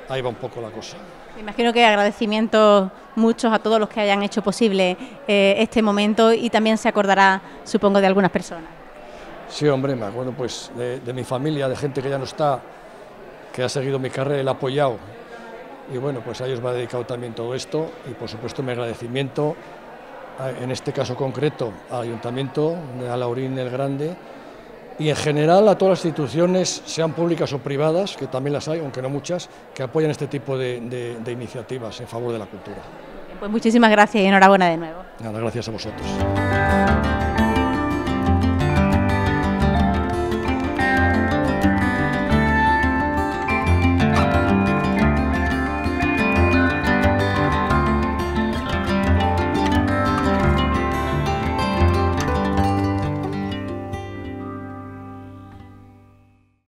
Ahí va un poco la cosa. Me imagino que agradecimientos muchos a todos los que hayan hecho posible este momento, y también se acordará, supongo, de algunas personas. Sí, hombre, me acuerdo pues de mi familia, de gente que ya no está, que ha seguido mi carrera y la ha apoyado. Y bueno, pues a ellos me ha dedicado también todo esto, y por supuesto mi agradecimiento, en este caso concreto, al Ayuntamiento de Alhaurín el Grande, y en general a todas las instituciones, sean públicas o privadas, que también las hay, aunque no muchas, que apoyan este tipo de iniciativas en favor de la cultura. Pues muchísimas gracias y enhorabuena de nuevo. Nada, gracias a vosotros.